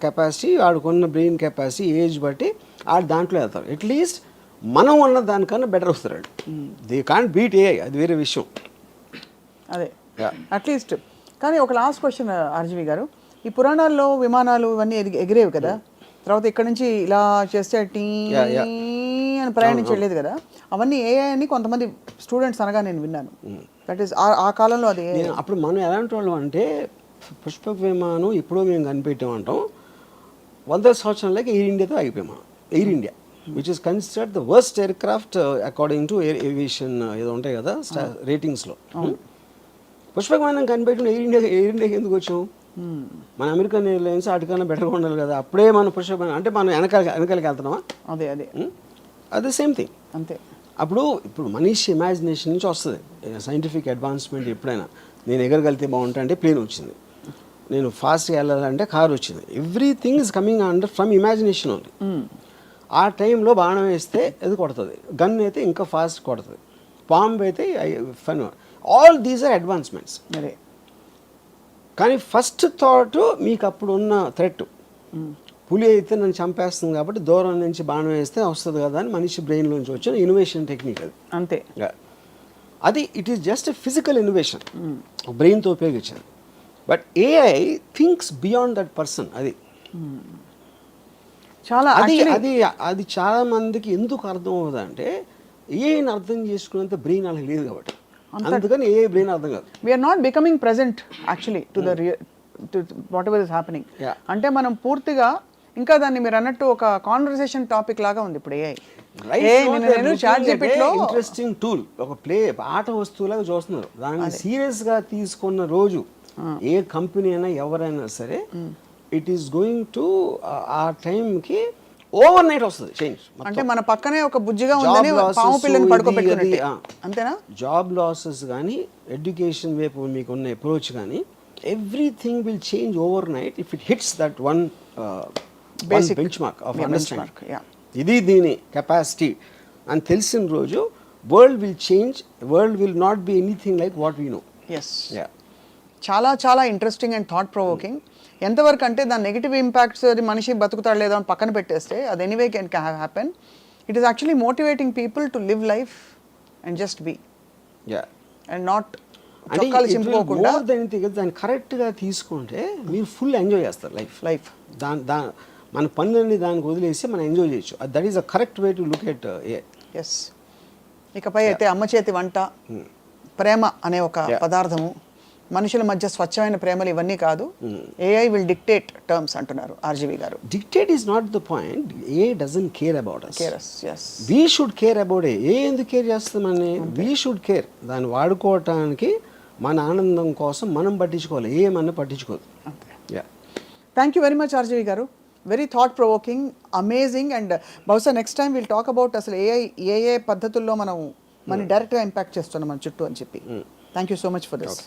S2: కెపాసిటీ, వాళ్ళకున్న బ్రెయిన్ కెపాసిటీ, ఏజ్ బట్టి వాళ్ళు దాంట్లో వెళ్తారు. అట్లీస్ట్ మనం ఉన్న దానికన్నా బెటర్ వస్తారు. దే కాంట్ బీట్ ఏఐ, అది వేరే విషయం.
S1: అదే అట్లీస్ట్. కానీ ఒక లాస్ట్ క్వశ్చన్ ఆర్జీవి గారు, ఈ పురాణాల్లో విమానాలు ఇవన్నీ ఎగిరేవి కదా, తర్వాత ఇక్కడ నుంచి ఇలా చేస్తే టీ అని ప్రయాణించి వెళ్ళేది కదా, అవన్నీ ఏఐ అని కొంతమంది స్టూడెంట్స్ అనగా నేను విన్నాను. దట్ ఈస్ ఆ కాలంలో అది.
S2: అప్పుడు మనం ఎలాంటి వాళ్ళం అంటే పుష్పక విమానం ఎప్పుడో మేము కనిపెట్టామంటాం, 100 సంవత్సరాలకి ఎయిర్ ఇండియాతో ఆగిపోయాం. Air India which is considered the worst aircraft according to air aviation ఏదో ఉంటాయి కదా రేటింగ్స్లో. పుష్పక విమానం కనిపెట్టిన ఎయిర్ ఇండియాకి ఎందుకు వచ్చాం? మన అమెరికన్ ఎయిర్లైన్స్ వాటికన్నా బెటర్గా ఉండాలి కదా. అప్పుడే మన పుష్పక విమానం అంటే మనం వెనకాలకి వెళ్తున్నామా? అదే సేమ్ థింగ్.
S1: అంతే.
S2: ఇప్పుడు మనిషి ఇమాజినేషన్ నుంచి వస్తుంది సైంటిఫిక్ అడ్వాన్స్మెంట్. ఎప్పుడైనా నేను ఎగరగలితే బాగుంటా అంటే ప్లేన్ వచ్చింది, నేను ఫాస్ట్గా వెళ్ళాలంటే కార్ వచ్చింది. Everything is coming under from imagination only. ఆ టైంలో బాణం వేస్తే అది కొడుతుంది, గన్ అయితే ఇంకా ఫాస్ట్ కొడుతుంది, బాంబ్ అయితే fun. All these are advancements. కానీ ఫస్ట్ థాట్ మీకు అప్పుడు ఉన్న థ్రెట్, పులి అయితే నన్ను చంపేస్తుంది కాబట్టి దూరం నుంచి బాణం వేస్తే వస్తుంది కదా అని మనిషి బ్రెయిన్లోంచి వచ్చిన ఇన్నోవేషన్ టెక్నిక్ అది.
S1: అంతే.
S2: అది it is just physical innovation, బ్రెయిన్తో ఉపయోగించాలి. But AI thinks beyond that person. అది
S1: చాలా
S2: అది చాలా మందికి ఎందుకు అర్థం అవుతుంది అంటే ఏఐని అర్థం చేసుకునేంత బ్రెయిన్ వాళ్ళకి లేదు కాబట్టి, అందుకని ఏ బ్రెయిన్ అర్థం కాదు.
S1: We are not becoming present actually to the whatever is happening. అంటే మనం పూర్తిగా ఇంకా దాన్ని మీరు అన్నట్టు ఒక కాన్వర్సేషన్ టాపిక్ లాగా ఉంది ఇప్పుడు ఏఐ. నేను ChatGPT లో
S2: ఇంట్రెస్టింగ్ టూల్, ఒక ఆట వస్తువులాగా చూస్తున్నారు. దాన్ని సీరియస్ గా తీసుకున్న రోజు ఏ కంపెనీ అయినా ఎవరైనా సరే ఇట్ ఈస్ గోయింగ్ టు ఆ టైంకి ఓవర్ నైట్ వస్తుంది చేంజ్.
S1: అంటే మన పక్కనే ఒక బుజ్జిగా ఉందని పాము పిల్లని పడుకోబెట్టుకున్నట్టే. అంతేనా?
S2: జాబ్ లాసెస్ కానీ ఎడ్యుకేషన్ వైపు మీకున్న అప్రోచ్ కానీ everything will change overnight if it hits that one basic benchmark of understanding. ఇది దీని కెపాసిటీ అని తెలిసిన రోజు world will change, world will not be anything like what we know.
S1: Yes, చాలా చాలా ఇంట్రెస్టింగ్ అండ్ థాట్ ప్రొవోకింగ్. ఎంతవరకు అంటే దాని నెగిటివ్ ఇంపాక్ట్స్ అది మనిషి బతుకుతాడు లేదా అని పక్కన పెట్టేస్తే అది anyway can happen. It is actually motivating people to live life and just be and not చొక్కాలు చింపుకోకుండా.
S2: దాన్ని కరెక్ట్గా తీసుకుంటే మీరు ఫుల్ ఎంజాయ్ చేస్తారు లైఫ్. మన పనులన్నీ దానికి వదిలేసి మనం ఎంజాయ్ చేయొచ్చు. That is a correct way to look at.
S1: Yes. ఇకపై అయితే అమ్మ చేతి వంట, ప్రేమ అనే ఒక పదార్థము, మనుషుల మధ్య స్వచ్ఛమైన ప్రేమలు ఇవన్నీ కాదు. AI విల్ డిక్టేట్ టర్మ్స్ అంటున్నారు ఆర్జీవి గారు.
S2: Dictate is not the point. AI doesn't care about us.
S1: Yes.
S2: We should care about it. ఎందుకు కేర్ చేస్తామని? We should care. దాన్ని వాడుకోవటానికి మన ఆనందం కోసం మనం పట్టించుకోవాలి, ఏమన్నా పట్టించుకోదు.
S1: Thank you very much RGV గారు. Very thought provoking, amazing. And బహుశా next time will talk about అసలు AI ఏ పద్ధతుల్లో మనం డైరెక్ట్గా ఇంపాక్ట్ చేస్తున్నాం మన చుట్టూ అని చెప్పి. Thank you so much for this.